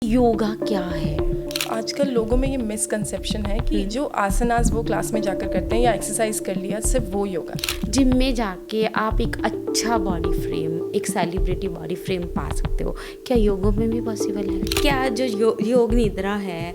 योगा क्या है? आजकल लोगों में ये मिसकंसेप्शन है कि जो आसनास वो क्लास में जाकर करते हैं या एक्सरसाइज कर लिया सिर्फ वो योगा। जिम में जाके आप एक अच्छा बॉडी फ्रेम, एक सेलिब्रिटी बॉडी फ्रेम पा सकते हो। क्या योगों में भी पॉसिबल है? क्या जो योग निद्रा है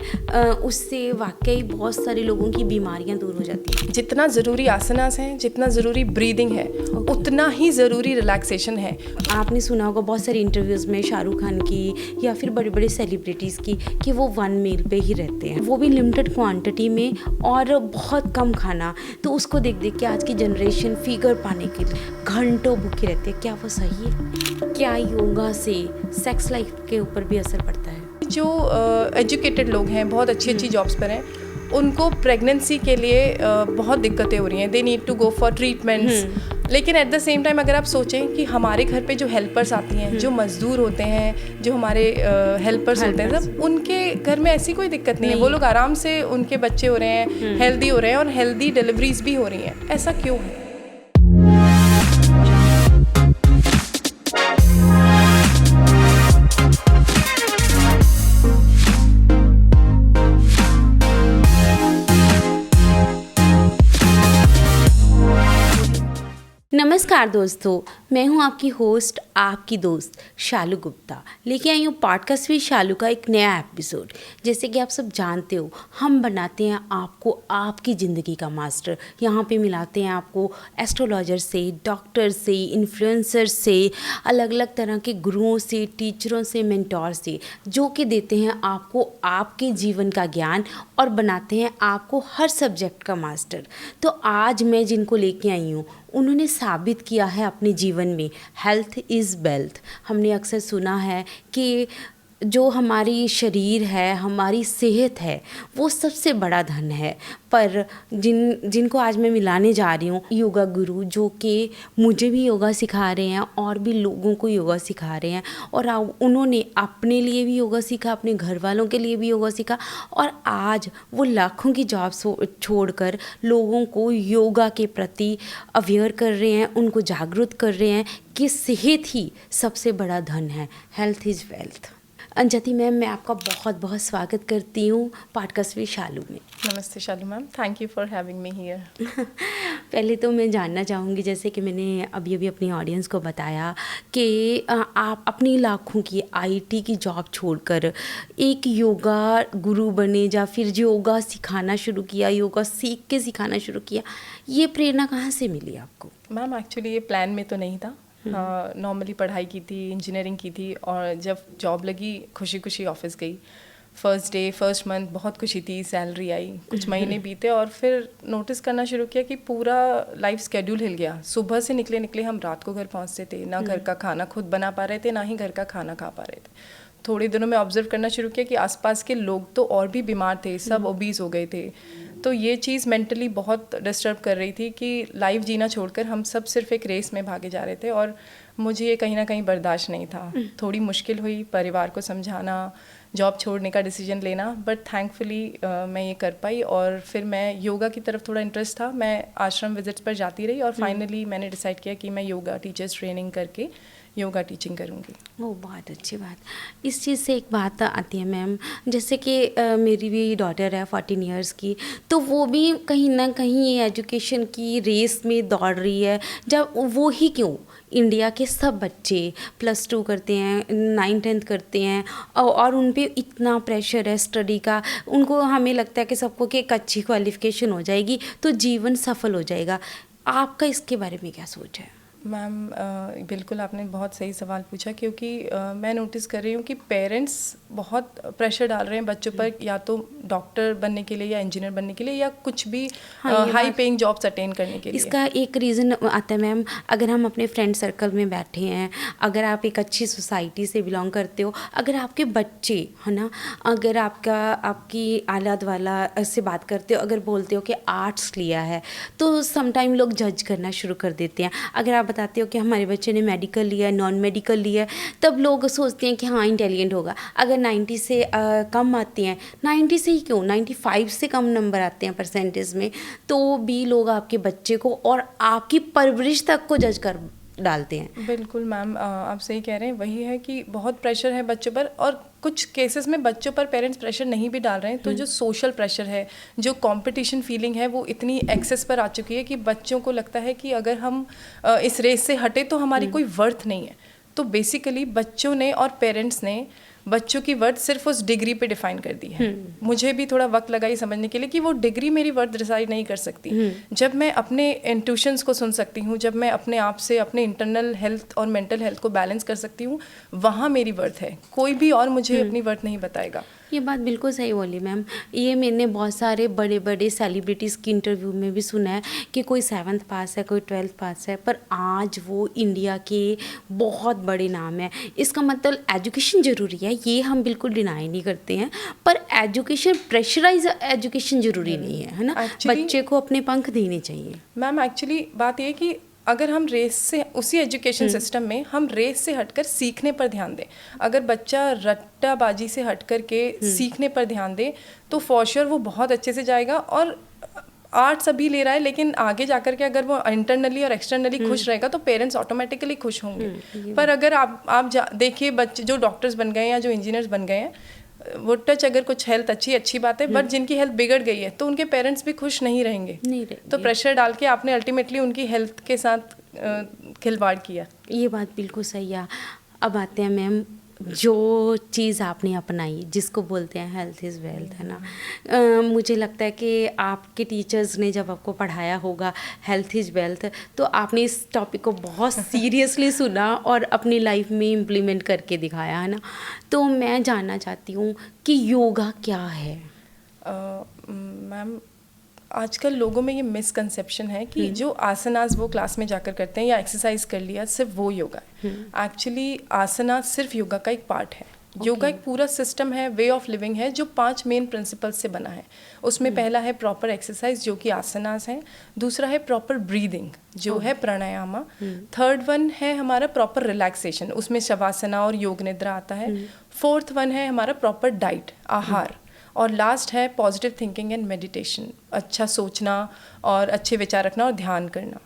उससे वाकई बहुत सारे लोगों की बीमारियां दूर हो जाती हैं? जितना ज़रूरी आसनास हैं, जितना ज़रूरी ब्रीदिंग है, उतना ही ज़रूरी रिलैक्सेशन है। आपने सुना होगा बहुत सारे इंटरव्यूज़ में शाहरुख खान की या फिर बड़े बड़े सेलिब्रिटीज़ की कि वो 1 मील पे ही रहते हैं, वो भी लिमिटेड क्वांटिटी में और बहुत कम खाना। तो उसको देख देख के आज की जनरेशन फिगर पाने के लिए घंटों भूखे रहते हैं। क्या वो सही है? क्या योगा से सेक्स लाइफ के ऊपर भी असर पड़ता है? जो एजुकेटेड लोग हैं, बहुत अच्छी अच्छी जॉब्स पर हैं, उनको प्रेगनेंसी के लिए बहुत दिक्कतें हो रही हैं। They need to go for treatments. लेकिन एट द सेम टाइम अगर आप सोचें कि हमारे घर पे जो हेल्पर्स आती हैं, जो मजदूर होते हैं, जो हमारे हेल्पर्स होते हैं, सब उनके घर में ऐसी कोई दिक्कत नहीं है। वो लोग आराम से, उनके बच्चे हो रहे हैं, हेल्दी हो रहे हैं और हेल्दी डिलीवरीज भी हो रही हैं। ऐसा क्यों है? नमस्कार दोस्तों, मैं हूं आपकी होस्ट, आपकी दोस्त शालू गुप्ता। लेके आई हूँ पॉडकास्ट विद शालू का एक नया एपिसोड। जैसे कि आप सब जानते हो, हम बनाते हैं आपको आपकी ज़िंदगी का मास्टर। यहाँ पे मिलाते हैं आपको एस्ट्रोलॉजर से, डॉक्टर से, इन्फ्लुएंसर से, अलग अलग तरह के गुरुओं से, टीचरों से, मेंटोर से, जो कि देते हैं आपको आपके जीवन का ज्ञान और बनाते हैं आपको हर सब्जेक्ट का मास्टर। तो आज मैं जिनको लेके आई हूँ उन्होंने साबित किया है अपने जीवन में हेल्थ इज़ वेल्थ। हमने अक्सर सुना है कि जो हमारी शरीर है, हमारी सेहत है, वो सबसे बड़ा धन है। पर जिनको आज मैं मिलाने जा रही हूँ, योगा गुरु, जो कि मुझे भी योगा सिखा रहे हैं और भी लोगों को योगा सिखा रहे हैं। और उन्होंने अपने लिए भी योगा सीखा, अपने घर वालों के लिए भी योगा सीखा, और आज वो लाखों की जॉब छोड़कर लोगों को योगा के प्रति अवेयर कर रहे हैं, उनको जागरूक कर रहे हैं कि सेहत ही सबसे बड़ा धन है। Health is wealth. अंजति मैम, मैं आपका बहुत बहुत स्वागत करती हूँ पॉडकास्ट विद शालू में। नमस्ते Shalu ma'am, thank you for having me here. पहले तो मैं जानना चाहूँगी, जैसे कि मैंने अभी अभी अपनी ऑडियंस को बताया कि आप अपनी लाखों की आईटी की जॉब छोड़कर एक योगा गुरु बने, या फिर योगा सिखाना शुरू किया, योगा सीख के सिखाना शुरू किया। ये प्रेरणा कहाँ से मिली आपको? मैम एक्चुअली ये प्लान में तो नहीं था। नॉर्मली पढ़ाई की थी, इंजीनियरिंग की थी, और जब जॉब लगी खुशी खुशी ऑफिस गई। फर्स्ट डे, फर्स्ट मंथ बहुत खुशी थी, सैलरी आई, कुछ महीने बीते और फिर नोटिस करना शुरू किया कि पूरा लाइफ स्केड्यूल हिल गया। सुबह से निकले हम रात को घर पहुंचते थे, ना घर का खाना खुद बना पा रहे थे, ना ही घर का खाना खा पा रहे थे। थोड़े दिनों में ऑब्जर्व करना शुरू किया कि आसपास के लोग तो और भी बीमार थे, सब ओबीज हो गए थे। तो ये चीज़ मेंटली बहुत डिस्टर्ब कर रही थी कि लाइफ जीना छोड़कर हम सब सिर्फ एक रेस में भागे जा रहे थे, और मुझे ये कहीं ना कहीं बर्दाश्त नहीं था। थोड़ी मुश्किल हुई परिवार को समझाना, जॉब छोड़ने का डिसीजन लेना, बट थैंकफुली मैं ये कर पाई। और फिर मैं योगा की तरफ थोड़ा इंटरेस्ट था, मैं आश्रम विजिट्स पर जाती रही और फाइनली मैंने डिसाइड किया कि मैं योगा टीचर्स ट्रेनिंग करके योगा टीचिंग करूँगी। वो बहुत अच्छी बात। इस चीज़ से एक बात आती है मैम, जैसे कि मेरी भी डॉटर है 14 इयर्स की, तो वो भी कहीं ना कहीं एजुकेशन की रेस में दौड़ रही है। जब वो ही क्यों, इंडिया के सब बच्चे +2 करते हैं, 9th-10th करते हैं, और उन पे इतना प्रेशर है स्टडी का। उनको, हमें लगता है कि सबको कि एक अच्छी क्वालिफिकेशन हो जाएगी तो जीवन सफल हो जाएगा। आपका इसके बारे में क्या सोच है? मैम बिल्कुल आपने बहुत सही सवाल पूछा, क्योंकि मैं नोटिस कर रही हूँ कि पेरेंट्स बहुत प्रेशर डाल रहे हैं बच्चों पर, या तो डॉक्टर बनने के लिए या इंजीनियर बनने के लिए या कुछ भी हाई पेइंग जॉब्स अटेन करने के लिए। इसका एक रीज़न आता है मैम, अगर हम अपने फ्रेंड सर्कल में बैठे हैं, अगर आप एक अच्छी सोसाइटी से बिलोंग करते हो, अगर आपके बच्चे, है ना, अगर आपकी आलाद वाला से बात करते हो, अगर बोलते हो कि आर्ट्स लिया है, तो समटाइम लोग जज करना शुरू कर देते हैं। अगर आप बताते हो कि हमारे बच्चे ने मेडिकल लिया है, नॉन मेडिकल लिया है, तब लोग सोचते हैं कि हाँ इंटेलिजेंट होगा। अगर 90 से कम आते हैं, 90 से ही क्यों, 95 से कम नंबर आते हैं परसेंटेज में, तो भी लोग आपके बच्चे को और आपकी परवरिश तक को जज डालते हैं। बिल्कुल मैम, आप सही कह रहे हैं। वही है कि बहुत प्रेशर है बच्चों पर, और कुछ केसेस में बच्चों पर पेरेंट्स प्रेशर नहीं भी डाल रहे हैं, तो जो सोशल प्रेशर है, जो कंपटीशन फीलिंग है, वो इतनी एक्सेस पर आ चुकी है कि बच्चों को लगता है कि अगर हम इस रेस से हटे तो हमारी कोई वर्थ नहीं है। तो बेसिकली बच्चों ने और पेरेंट्स ने बच्चों की वर्थ सिर्फ उस डिग्री पे डिफाइन कर दी है। मुझे भी थोड़ा वक्त लगा ये समझने के लिए कि वो डिग्री मेरी वर्थ डिसाइड नहीं कर सकती। जब मैं अपने इंट्यूशंस को सुन सकती हूँ, जब मैं अपने आप से अपने इंटरनल हेल्थ और मेंटल हेल्थ को बैलेंस कर सकती हूँ, वहाँ मेरी वर्थ है। कोई भी और मुझे अपनी वर्थ नहीं बताएगा। ये बात बिल्कुल सही बोली मैम। ये मैंने बहुत सारे बड़े बड़े सेलिब्रिटीज़ की इंटरव्यू में भी सुना है कि कोई 7th पास है, कोई 12th पास है, पर आज वो इंडिया के बहुत बड़े नाम है। इसका मतलब एजुकेशन ज़रूरी है, ये हम बिल्कुल डिनाई नहीं करते हैं, पर एजुकेशन, प्रेशराइज एजुकेशन ज़रूरी नहीं है ना। बच्चे को अपने पंख देने चाहिए। मैम एक्चुअली बात ये है कि अगर हम रेस से, उसी एजुकेशन सिस्टम में हम रेस से हटकर सीखने पर ध्यान दें, अगर बच्चा रट्टाबाजी से हट कर के सीखने पर ध्यान दे, तो फॉर श्योर वो बहुत अच्छे से जाएगा। और आर्ट सभी ले रहा है, लेकिन आगे जाकर के अगर वो इंटरनली और एक्सटर्नली खुश रहेगा तो पेरेंट्स ऑटोमेटिकली खुश होंगे। पर अगर आप देखिए, बच्चे जो डॉक्टर्स बन गए हैं या जो इंजीनियर्स बन गए हैं, वो टच अगर कुछ हेल्थ अच्छी बात है, बट जिनकी हेल्थ बिगड़ गई है तो उनके पेरेंट्स भी खुश नहीं रहेंगे। तो प्रेशर डाल के आपने अल्टीमेटली उनकी हेल्थ के साथ खिलवाड़ किया। ये बात बिल्कुल सही है। अब आते हैं मैम, जो चीज़ आपने अपनाई जिसको बोलते हैं हेल्थ इज़ वेल्थ, है ना। मुझे लगता है कि आपके टीचर्स ने जब आपको पढ़ाया होगा हेल्थ इज़ वेल्थ, तो आपने इस टॉपिक को बहुत सीरियसली सुना और अपनी लाइफ में इम्प्लीमेंट करके दिखाया, है ना। तो मैं जानना चाहती हूँ कि योगा क्या है। मैम, आजकल लोगों में ये मिसकंसेप्शन है कि जो आसनास वो क्लास में जाकर करते हैं या एक्सरसाइज कर लिया सिर्फ वो योगा है। एक्चुअली आसनास सिर्फ योगा का एक पार्ट है। योगा एक पूरा सिस्टम है, वे ऑफ लिविंग है, जो 5 मेन प्रिंसिपल्स से बना है। उसमें पहला है प्रॉपर एक्सरसाइज, जो कि आसनास है। दूसरा है प्रॉपर ब्रीदिंग, जो है प्राणायामा। थर्ड वन है हमारा प्रॉपर रिलैक्सेशन, उसमें शवासना और योग निद्रा आता है। फोर्थ वन है हमारा प्रॉपर डाइट, आहार। और लास्ट है पॉजिटिव थिंकिंग एंड मेडिटेशन, अच्छा सोचना और अच्छे विचार रखना और ध्यान करना।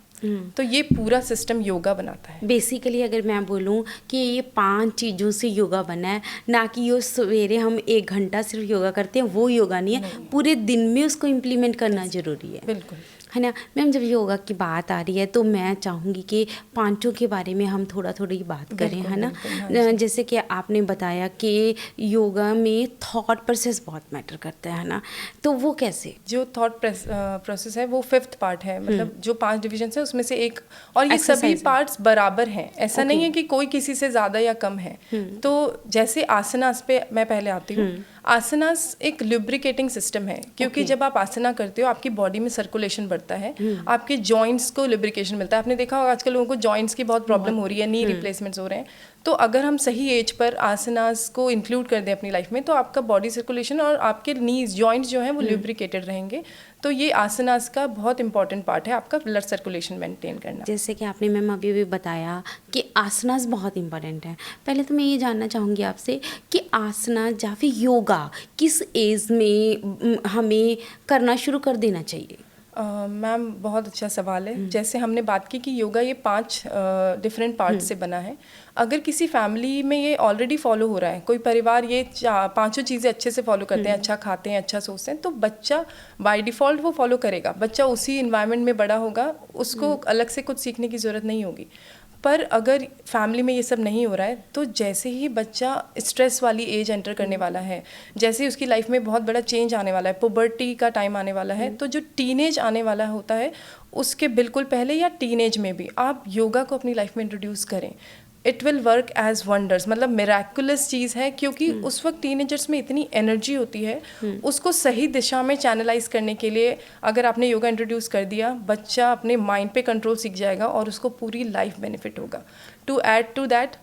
तो ये पूरा सिस्टम योगा बनाता है। बेसिकली अगर मैं बोलूँ कि ये 5 चीज़ों से योगा बना है, ना कि ये सवेरे हम 1 घंटा सिर्फ योगा करते हैं, वो योगा नहीं है। पूरे दिन में उसको इम्प्लीमेंट करना ज़रूरी है। बिल्कुल, है ना मैम। जब योगा की बात आ रही है तो मैं चाहूँगी कि 5 के बारे में हम थोड़ी बात करें, है ना। जैसे कि आपने बताया कि योगा में थॉट प्रोसेस बहुत मैटर करता है ना, तो वो कैसे? जो थॉट प्रोसेस है वो 5th पार्ट है, मतलब जो 5 डिविजन्स है उसमें से एक, और ये सभी पार्ट्स बराबर हैं, ऐसा नहीं है कि कोई किसी से ज़्यादा या कम है। तो जैसे आसनास पे मैं पहले आती हूँ। आसनास एक लुब्रिकेटिंग सिस्टम है, क्योंकि जब आप आसना करते हो आपकी बॉडी में सर्कुलेशन बढ़ता है, आपके जॉइंट्स को लुब्रिकेशन मिलता है। आपने देखा होगा आजकल लोगों को जॉइंट्स की बहुत प्रॉब्लम हो रही है, नी रिप्लेसमेंट्स हो रहे हैं। तो अगर हम सही एज पर आसनास को इंक्लूड कर दें अपनी लाइफ में, तो आपका बॉडी सर्कुलेशन और आपके नीज जॉइंट्स जो हैं वो लुब्रिकेटेड रहेंगे। तो ये आसनास का बहुत इंपॉर्टेंट पार्ट है, आपका ब्लड सर्कुलेशन मेंटेन करना। जैसे कि आपने मैम अभी भी बताया कि आसनास बहुत इंपॉर्टेंट है। पहले तो मैं ये जानना चाहूँगी आपसे कि आसना या फिर योगा किस एज में हमें करना शुरू कर देना चाहिए? मैम, बहुत अच्छा सवाल है। जैसे हमने बात की कि योगा ये 5 डिफरेंट पार्ट से बना है। अगर किसी फैमिली में ये ऑलरेडी फॉलो हो रहा है, कोई परिवार ये 5 चीज़ें अच्छे से फॉलो करते हैं, अच्छा खाते हैं, अच्छा सोचते हैं, तो बच्चा बाय डिफ़ॉल्ट वो फॉलो करेगा। बच्चा उसी इन्वायरमेंट में बड़ा होगा, उसको अलग से कुछ सीखने की ज़रूरत नहीं होगी। पर अगर फैमिली में ये सब नहीं हो रहा है, तो जैसे ही बच्चा स्ट्रेस वाली एज एंटर करने वाला है, जैसे ही उसकी लाइफ में बहुत बड़ा चेंज आने वाला है, पुबर्टी का टाइम आने वाला है, तो जो टीनेज आने वाला होता है उसके बिल्कुल पहले या टीनेज में भी आप योगा को अपनी लाइफ में इंट्रोड्यूस करें। It will work as wonders, मतलब मिराकुलस चीज़ है, क्योंकि उस वक्त टीनेजर्स में इतनी एनर्जी होती है, उसको सही दिशा में चैनलाइज करने के लिए अगर आपने योगा इंट्रोड्यूस कर दिया, बच्चा अपने माइंड पे कंट्रोल सीख जाएगा और उसको पूरी लाइफ बेनिफिट होगा। टू ऐड टू दैट,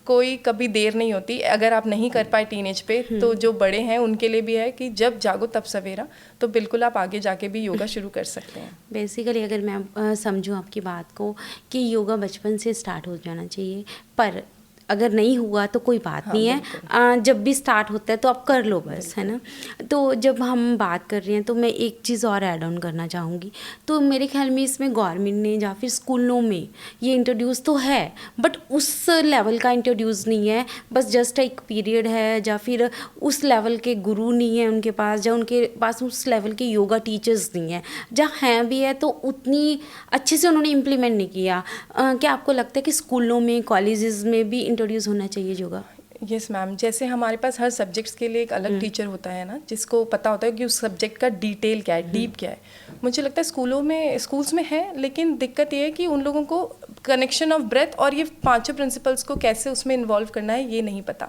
कोई कभी देर नहीं होती। अगर आप नहीं कर पाए टीनेज पे, तो जो बड़े हैं उनके लिए भी है कि जब जागो तब सवेरा, तो बिल्कुल आप आगे जाके भी योगा शुरू कर सकते हैं। बेसिकली अगर मैं समझूं आपकी बात को कि योगा बचपन से स्टार्ट हो जाना चाहिए, पर अगर नहीं हुआ तो कोई बात नहीं है, जब भी स्टार्ट होता है तो आप कर लो बस, है ना। तो जब हम बात कर रहे हैं तो मैं एक चीज़ और ऐड ऑन करना चाहूँगी। तो मेरे ख्याल में इसमें गवर्नमेंट ने या फिर स्कूलों में ये इंट्रोड्यूस तो है, बट उस लेवल का इंट्रोड्यूस नहीं है, बस जस्ट एक पीरियड है, या फिर उस लेवल के गुरु नहीं है उनके पास, या उनके पास उस लेवल के योगा टीचर्स नहीं है, जहाँ हैं भी है तो उतनी अच्छे से उन्होंने इम्प्लीमेंट नहीं किया। क्या आपको लगता है कि स्कूलों में, कॉलेजेस में भी इंट्रोड्यूस होना चाहिए योगा? यस मैम, जैसे हमारे पास हर सब्जेक्ट्स के लिए एक अलग टीचर होता है ना, जिसको पता होता है कि उस सब्जेक्ट का डिटेल क्या है, डीप क्या है। मुझे लगता है स्कूल्स में है, लेकिन दिक्कत ये है कि उन लोगों को कनेक्शन ऑफ ब्रेथ और ये 5 प्रिंसिपल्स को कैसे उसमें इन्वॉल्व करना है ये नहीं पता।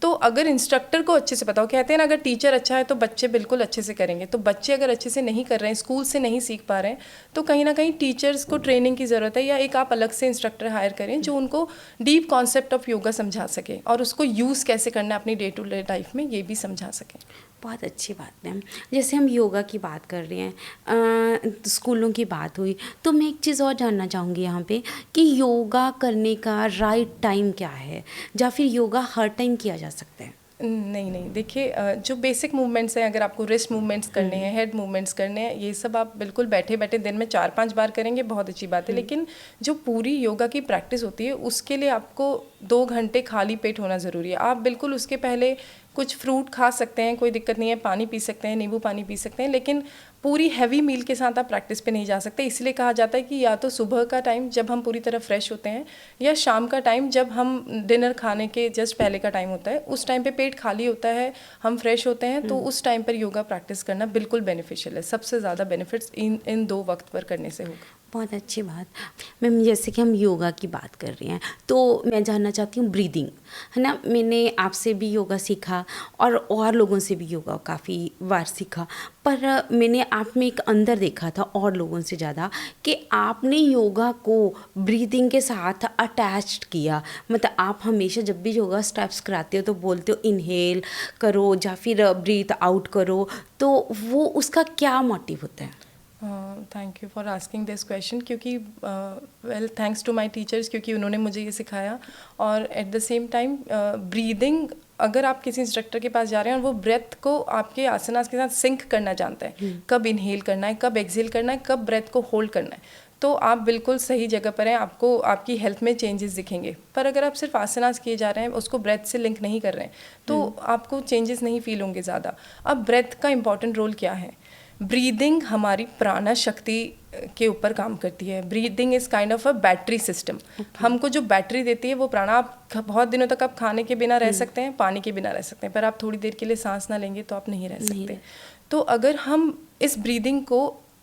तो अगर इंस्ट्रक्टर को अच्छे से पता हो, कहते हैं ना, अगर टीचर अच्छा है तो बच्चे बिल्कुल अच्छे से करेंगे। तो बच्चे अगर अच्छे से नहीं कर रहे हैं, स्कूल से नहीं सीख पा रहे हैं, तो कहीं ना कहीं टीचर्स को ट्रेनिंग की ज़रूरत है, या एक आप अलग से इंस्ट्रक्टर हायर करें जो उनको डीप कॉन्सेप्ट ऑफ योगा समझा सके और उसको यूज़ कैसे करना है अपनी डे टू डे लाइफ में, ये भी समझा सकें। बहुत अच्छी बात है। जैसे हम योगा की बात कर रहे हैं, स्कूलों की बात हुई, तो मैं एक चीज़ और जानना चाहूँगी यहाँ पे कि योगा करने का राइट टाइम क्या है, या फिर योगा हर टाइम किया जा सकता है? नहीं, देखिए, जो बेसिक मूवमेंट्स हैं, अगर आपको रिस्ट मूवमेंट्स करने हैं, हेड मूवमेंट्स करने हैं, ये सब आप बिल्कुल बैठे बैठे दिन में 4-5 बार करेंगे, बहुत अच्छी बात है। लेकिन जो पूरी योगा की प्रैक्टिस होती है, उसके लिए आपको 2 घंटे खाली पेट होना ज़रूरी है। आप बिल्कुल उसके पहले कुछ फ्रूट खा सकते हैं, कोई दिक्कत नहीं है, पानी पी सकते हैं, नींबू पानी पी सकते हैं, लेकिन पूरी हैवी मील के साथ आप प्रैक्टिस पे नहीं जा सकते। इसलिए कहा जाता है कि या तो सुबह का टाइम जब हम पूरी तरह फ्रेश होते हैं, या शाम का टाइम जब हम डिनर खाने के जस्ट पहले का टाइम होता है, उस टाइम पे पेट खाली होता है, हम फ्रेश होते हैं, तो उस टाइम पर योगा प्रैक्टिस करना बिल्कुल बेनिफिशियल है। सबसे ज़्यादा बेनिफिट्स इन 2 वक्त पर करने से होगा। बहुत अच्छी बात। मैम, जैसे कि हम योगा की बात कर रहे हैं, तो मैं जानना चाहती हूँ ब्रीदिंग, है ना। मैंने आपसे भी योगा सीखा और लोगों से भी योगा काफ़ी बार सीखा, पर मैंने आप में एक अंदर देखा था और लोगों से ज़्यादा, कि आपने योगा को ब्रीदिंग के साथ अटैच्ड किया। मतलब आप हमेशा जब भी योगा स्टेप्स कराते हो तो बोलते हो इनहेल करो या फिर ब्रीथ आउट करो, तो वो उसका क्या मोटिव होता है? Thank you for asking this question, क्योंकि well thanks to my teachers, क्योंकि उन्होंने मुझे ये सिखाया। और at the same time breathing, अगर आप किसी इंस्ट्रक्टर के पास जा रहे हैं और वो ब्रेथ को आपके आसनास के साथ सिंक करना जानता है, कब इनहेल करना है, कब एक्सहेल करना है, कब ब्रेथ को होल्ड करना है, तो आप बिल्कुल सही जगह पर हैं, आपको आपकी हेल्थ में चेंजेस दिखेंगे। पर अगर आप सिर्फ आसनास किए जा रहे हैं, उसको ब्रेथ से लिंक नहीं कर रहे हैं, तो आपको चेंजेस नहीं फील होंगे ज़्यादा। अब ब्रेथ का इंपॉर्टेंट रोल क्या है? ब्रीदिंग हमारी प्राणा शक्ति के ऊपर काम करती है। Breathing is kind of a battery system. हमको जो बैटरी देती है वो प्राणा। आप बहुत दिनों तक आप खाने के बिना रह सकते हैं, पानी के बिना रह सकते हैं, पर आप थोड़ी देर के लिए सांस ना लेंगे तो आप नहीं रह सकते। तो अगर हम इस ब्रीदिंग को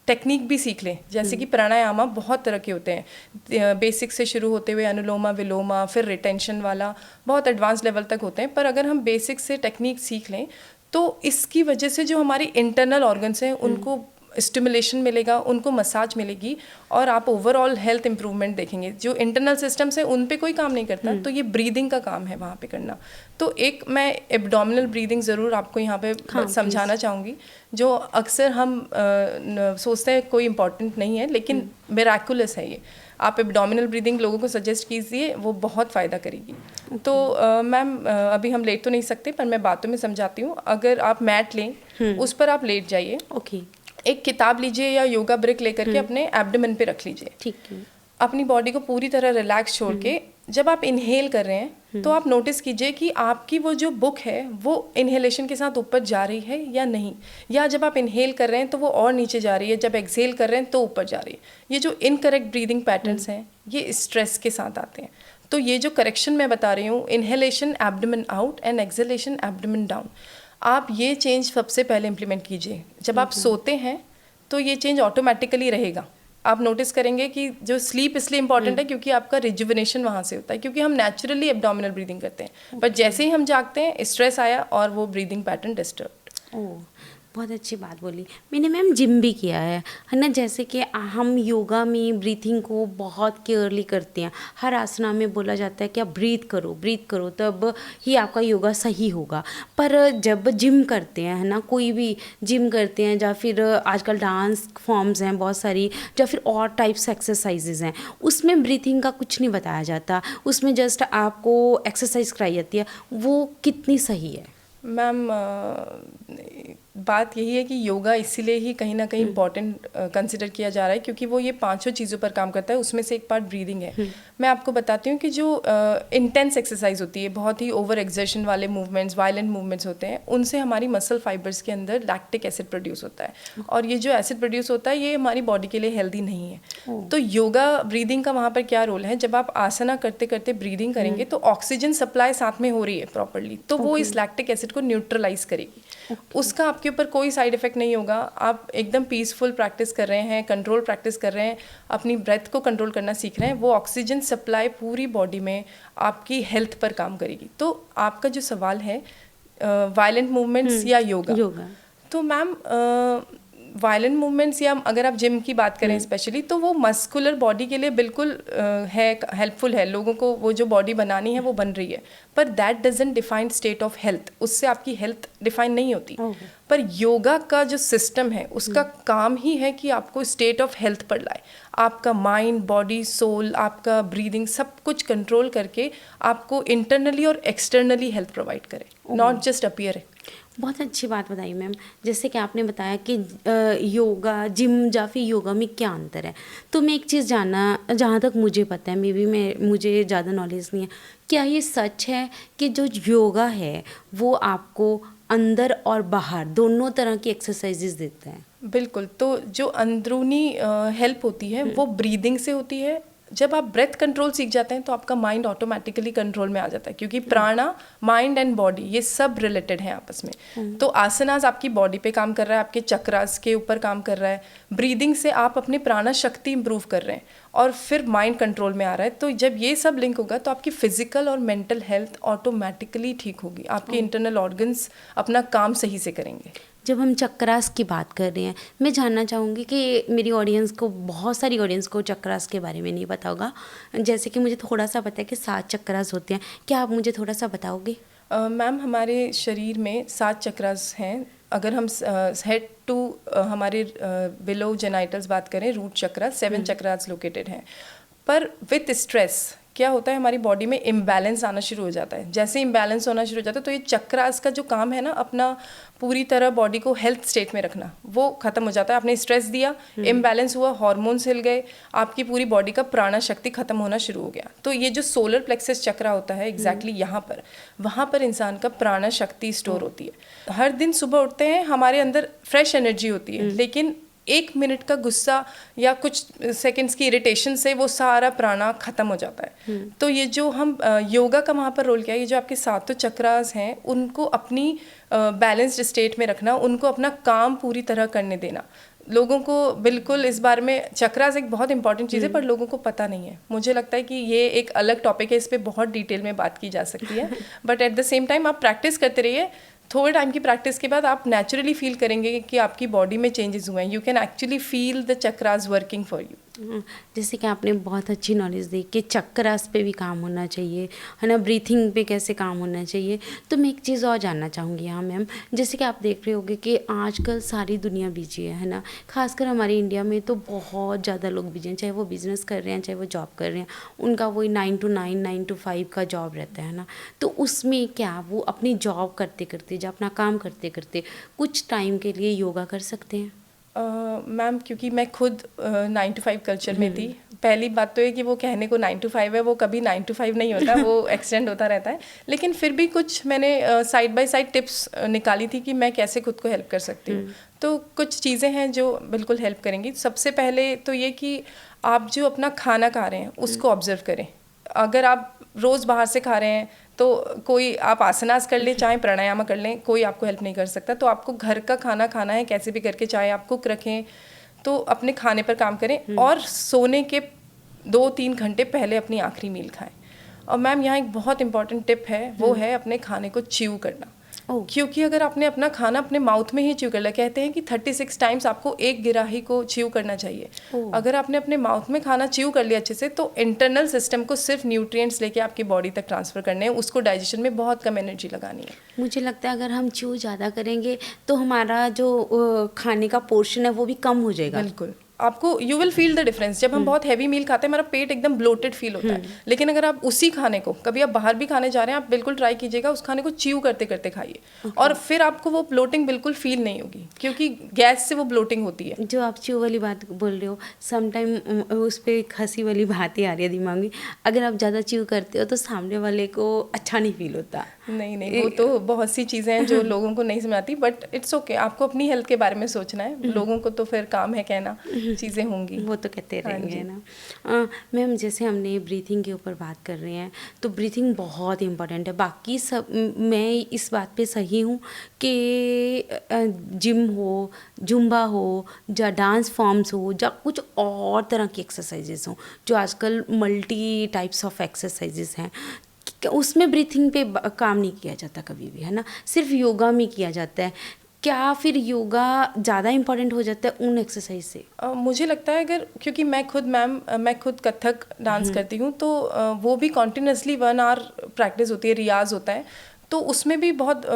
टेक्निक भी सीख लें, जैसे कि प्राणायामा बहुत तरह के होते हैं, बेसिक से शुरू होते हुए अनुलोमा विलोमा, फिर रिटेंशन वाला, बहुत एडवांस लेवल तक होते हैं। पर अगर हम बेसिक से टेक्निक सीख लें तो इसकी वजह से जो हमारी इंटरनल ऑर्गन्स हैं उनको स्टिमुलेशन मिलेगा, उनको मसाज मिलेगी, और आप ओवरऑल हेल्थ इंप्रूवमेंट देखेंगे। जो इंटरनल सिस्टम्स हैं उन पे कोई काम नहीं करता, तो ये ब्रीदिंग का काम है वहाँ पे करना। तो एक मैं एब्डोमिनल ब्रीदिंग ज़रूर आपको यहाँ पे समझाना चाहूँगी, जो अक्सर हम सोचते हैं कोई इम्पॉर्टेंट नहीं है, लेकिन मिराकुलस है ये। आप एब्डोमिनल ब्रीदिंग लोगों को सजेस्ट कीजिए, वो बहुत फ़ायदा करेगी। तो मैम, अभी हम लेट तो नहीं सकते, पर मैं बातों में समझाती हूँ। अगर आप मैट लें, उस पर आप लेट जाइए। ओके। एक किताब लीजिए या योगा ब्रिक लेकर के अपने एब्डोमेन पे रख लीजिए। ठीक है। अपनी बॉडी को पूरी तरह रिलैक्स छोड़ के जब आप इनहेल कर रहे हैं तो आप नोटिस कीजिए कि आपकी वो जो बुक है वो इनहेलेशन के साथ ऊपर जा रही है या नहीं, या जब आप इनहेल कर रहे हैं तो वो और नीचे जा रही है, जब एक्सहेल कर रहे हैं तो ऊपर जा रही है। ये जो इनकरेक्ट ब्रीदिंग पैटर्न्स हैं ये स्ट्रेस के साथ आते हैं। तो ये जो करेक्शन मैं बता रही हूँ, inhalation abdomen out and exhalation abdomen down, आप ये चेंज सबसे पहले इम्प्लीमेंट कीजिए। जब आप सोते हैं तो ये चेंज ऑटोमेटिकली रहेगा। आप नोटिस करेंगे कि जो स्लीप इसलिए इंपॉर्टेंट है क्योंकि आपका रिजुविनेशन वहाँ से होता है, क्योंकि हम नेचुरली एब्डोमिनल ब्रीदिंग करते हैं, पर जैसे ही हम जागते हैं स्ट्रेस आया और वो ब्रीदिंग पैटर्न डिस्टर्ब। ओह, बहुत अच्छी बात बोली। मैंने मैम जिम भी किया है ना। जैसे कि हम योगा में ब्रीथिंग को बहुत केयरली करते हैं। हर आसना में बोला जाता है कि आप ब्रीथ करो तब ही आपका योगा सही होगा। पर जब जिम करते हैं, है ना, कोई भी जिम करते हैं या फिर आजकल डांस फॉर्म्स हैं बहुत सारी, या फिर और टाइप्स एक्सरसाइजेज हैं, उसमें ब्रीथिंग का कुछ नहीं बताया जाता। उसमें जस्ट आपको एक्सरसाइज कराई जाती है, वो कितनी सही है? मैम बात यही है कि योगा इसीलिए ही कहीं ना कहीं इम्पॉर्टेंट कंसिडर किया जा रहा है क्योंकि वो ये 5 चीज़ों पर काम करता है। उसमें से एक पार्ट ब्रीदिंग है। मैं आपको बताती हूँ कि जो इंटेंस एक्सरसाइज होती है, बहुत ही ओवर एक्सर्शन वाले मूवमेंट्स, वायलेंट मूवमेंट्स होते हैं, उनसे हमारी मसल फाइबर्स के अंदर लैक्टिक एसिड प्रोड्यूस होता है और ये जो एसिड प्रोड्यूस होता है ये हमारी बॉडी के लिए हेल्दी नहीं है। तो योगा ब्रीदिंग का वहाँ पर क्या रोल है, जब आप आसना करते करते ब्रीदिंग करेंगे तो ऑक्सीजन सप्लाई साथ में हो रही है प्रॉपरली, तो वो इस लैक्टिक एसिड को न्यूट्रलाइज करेगी। उसका आपके ऊपर कोई साइड इफेक्ट नहीं होगा। आप एकदम पीसफुल प्रैक्टिस कर रहे हैं, कंट्रोल प्रैक्टिस कर रहे हैं, अपनी ब्रेथ को कंट्रोल करना सीख रहे हैं, वो ऑक्सीजन सप्लाई पूरी बॉडी में आपकी हेल्थ पर काम करेगी। तो आपका जो सवाल है वायलेंट मूवमेंट्स या योगा, तो मैम वायलेंट मूवमेंट्स या अगर आप जिम की बात करें स्पेशली, तो वो मस्कुलर बॉडी के लिए बिल्कुल है, हेल्पफुल है। लोगों को वो जो बॉडी बनानी है वो बन रही है, पर that doesn't define state of health. उससे आपकी हेल्थ डिफाइन नहीं होती। पर योगा का जो सिस्टम है उसका काम ही है कि आपको स्टेट ऑफ हेल्थ पर लाए। आपका माइंड, बॉडी, सोल, आपका ब्रीदिंग सब कुछ कंट्रोल करके आपको इंटरनली और एक्सटर्नली हेल्थ प्रोवाइड करे, नॉट जस्ट अपीयर। बहुत अच्छी बात बताई मैम। जैसे कि आपने बताया कि योगा, जिम या फिर योगा में क्या अंतर है, तो मैं एक चीज़ जानना, जहाँ तक मुझे पता है, मे बी मुझे ज़्यादा नॉलेज नहीं है, क्या ये सच है कि जो योगा है वो आपको अंदर और बाहर दोनों तरह की एक्सरसाइजेज देता है? बिल्कुल। तो जो अंदरूनी हेल्प होती है वो ब्रीदिंग से होती है। जब आप ब्रेथ कंट्रोल सीख जाते हैं तो आपका माइंड ऑटोमेटिकली कंट्रोल में आ जाता है, क्योंकि प्राणा, माइंड एंड बॉडी ये सब रिलेटेड हैं आपस में। तो आसनास आपकी बॉडी पे काम कर रहा है, आपके चक्रास के ऊपर काम कर रहा है। ब्रीदिंग से आप अपनी प्राणा शक्ति इंप्रूव कर रहे हैं और फिर माइंड कंट्रोल में आ रहा है। तो जब ये सब लिंक होगा तो आपकी फिजिकल और मेंटल हेल्थ ऑटोमेटिकली ठीक होगी। आपके इंटरनल ऑर्गन्स अपना काम सही से करेंगे। जब हम चक्रास की बात कर रहे हैं, मैं जानना चाहूँगी कि मेरी ऑडियंस को, बहुत सारी ऑडियंस को चक्रास के बारे में नहीं पता होगा। जैसे कि मुझे थोड़ा सा पता है कि 7 चक्रास होते हैं, क्या आप मुझे थोड़ा सा बताओगे? मैम हमारे शरीर में 7 चक्रास हैं। अगर हम हेड टू हमारे बिलो जेनाइटल्स बात करें, रूट चक्रा, 7 चक्रास लोकेटेड हैं। पर विथ स्ट्रेस क्या होता है, हमारी बॉडी में इम्बैलेंस आना शुरू हो जाता है। जैसे इम्बैलेंस होना शुरू हो जाता है तो ये चक्रास का जो काम है ना, अपना पूरी तरह बॉडी को हेल्थ स्टेट में रखना, वो खत्म हो जाता है। आपने स्ट्रेस दिया, इम्बैलेंस हुआ, हार्मोन्स हिल गए, आपकी पूरी बॉडी का प्राणा शक्ति खत्म होना शुरू हो गया। तो ये जो सोलर प्लेक्सस चक्रा होता है एग्जैक्टली यहाँ पर, वहाँ पर इंसान का प्राणा शक्ति स्टोर होती है। हर दिन सुबह उठते हैं, हमारे अंदर फ्रेश एनर्जी होती है, लेकिन 1 मिनट का गुस्सा या कुछ सेकंड्स की इरिटेशन से वो सारा प्राणा खत्म हो जाता है। तो ये जो हम योगा का वहाँ पर रोल किया है, ये जो आपके 7 चक्रास हैं उनको अपनी बैलेंस्ड स्टेट में रखना, उनको अपना काम पूरी तरह करने देना। लोगों को बिल्कुल इस बारे में, चक्रास एक बहुत इंपॉर्टेंट चीज़ है पर लोगों को पता नहीं है। मुझे लगता है कि ये एक अलग टॉपिक है, इस पर बहुत डिटेल में बात की जा सकती है। But at the same time आप प्रैक्टिस करते रहिए। थोड़े टाइम की प्रैक्टिस के बाद आप नेचुरली फील करेंगे कि आपकी बॉडी में चेंजेस हुए हैं। You can actually feel the chakras working for you. जैसे कि आपने बहुत अच्छी नॉलेज दी कि चक्रास पे भी काम होना चाहिए, है ना, ब्रीथिंग पे कैसे काम होना चाहिए। तो मैं एक चीज़ और जानना चाहूँगी यहाँ मैम। जैसे कि आप देख रहे होंगे कि आजकल सारी दुनिया बिजी है ना, खासकर हमारे इंडिया में तो बहुत ज़्यादा लोग बिजी हैं, चाहे वो बिज़नेस कर रहे हैं, चाहे वो जॉब कर रहे हैं। उनका वही 9 to 9, 9 to 5 का जॉब रहता है ना। तो उसमें क्या वो अपनी जॉब करते करते, जब अपना काम करते करते कुछ टाइम के लिए योगा कर सकते हैं? मैम क्योंकि मैं खुद 9 to 5 कल्चर में थी, पहली बात तो है कि वो कहने को 9 to 5 है, वो कभी 9 to 5 नहीं होता, वो एक्सटेंड होता रहता है। लेकिन फिर भी कुछ मैंने साइड बाय साइड टिप्स निकाली थी कि मैं कैसे खुद को हेल्प कर सकती हूँ। तो कुछ चीज़ें हैं जो बिल्कुल हेल्प करेंगी। सबसे पहले तो ये कि आप जो अपना खाना खा रहे हैं उसको ऑब्जर्व करें। अगर आप रोज़ बाहर से खा रहे हैं तो कोई आप आसनास कर लें, चाहे प्राणायाम कर लें, कोई आपको हेल्प नहीं कर सकता। तो आपको घर का खाना खाना है कैसे भी करके, चाहे आप कुक रखें, तो अपने खाने पर काम करें और सोने के 2-3 घंटे पहले अपनी आखिरी मील खाएं। और मैम यहाँ एक बहुत इंपॉर्टेंट टिप है, वो है अपने खाने को च्यू करना। ओह। क्योंकि अगर आपने अपना खाना अपने माउथ में ही च्यू कर लिया, कहते हैं कि 36 टाइम्स आपको एक गिराही को च्यू करना चाहिए। ओह। अगर आपने अपने माउथ में खाना च्यू कर लिया अच्छे से, तो इंटरनल सिस्टम को सिर्फ न्यूट्रिएंट्स लेके आपकी बॉडी तक ट्रांसफर करने हैं, उसको डाइजेशन में बहुत कम एनर्जी लगानी है। मुझे लगता है अगर हम च्यू ज़्यादा करेंगे तो हमारा जो खाने का पोर्शन है वो भी कम हो जाएगा। बिल्कुल, आपको you will feel the difference. जब हम बहुत हैवी मील खाते हैं, हमारा पेट एकदम ब्लोटेड फील होता है, लेकिन अगर आप उसी खाने को, कभी आप बाहर भी खाने जा रहे हैं, आप बिल्कुल ट्राई कीजिएगा उस खाने को च्यू करते करते खाइए, और फिर आपको वो ब्लोटिंग बिल्कुल फील नहीं होगी, क्योंकि गैस से वो ब्लोटिंग होती है। जो आप च्यू वाली बात बोल रहे हो, सम टाइम उस पर एक हंसी वाली बात ही आ रही है दिमाग में। अगर आप ज़्यादा च्यू करते हो तो सामने वाले को अच्छा नहीं फील होता। नहीं, वो तो बहुत सी चीज़ें हैं जो लोगों को नहीं समझ आती, बट इट्स ओके, आपको अपनी हेल्थ के बारे में सोचना है, लोगों को तो फिर काम है कहना, चीज़ें होंगी, वो तो कहते हाँ रहेंगे जी। ना। मैम, जैसे हमने ब्रीथिंग के ऊपर बात कर रहे हैं, तो ब्रीथिंग बहुत इम्पोर्टेंट है। बाकी सब मैं इस बात पे सही हूँ कि जिम हो, जुम्बा हो, या डांस फॉर्म्स हो, या कुछ और तरह की एक्सरसाइजेस हो, जो आजकल मल्टी टाइप्स ऑफ एक्सरसाइजेस हैं, उसमें ब्रीथिंग पे काम नहीं किया जाता कभी भी, है ना, सिर्फ योगा में किया जाता है। क्या फिर योगा ज़्यादा इम्पोर्टेंट हो जाता है उन एक्सरसाइज से? मुझे लगता है, अगर, क्योंकि मैं खुद कथक डांस करती हूँ, तो वो भी कॉन्टिन्यूसली 1 आवर प्रैक्टिस होती है, रियाज होता है, तो उसमें भी बहुत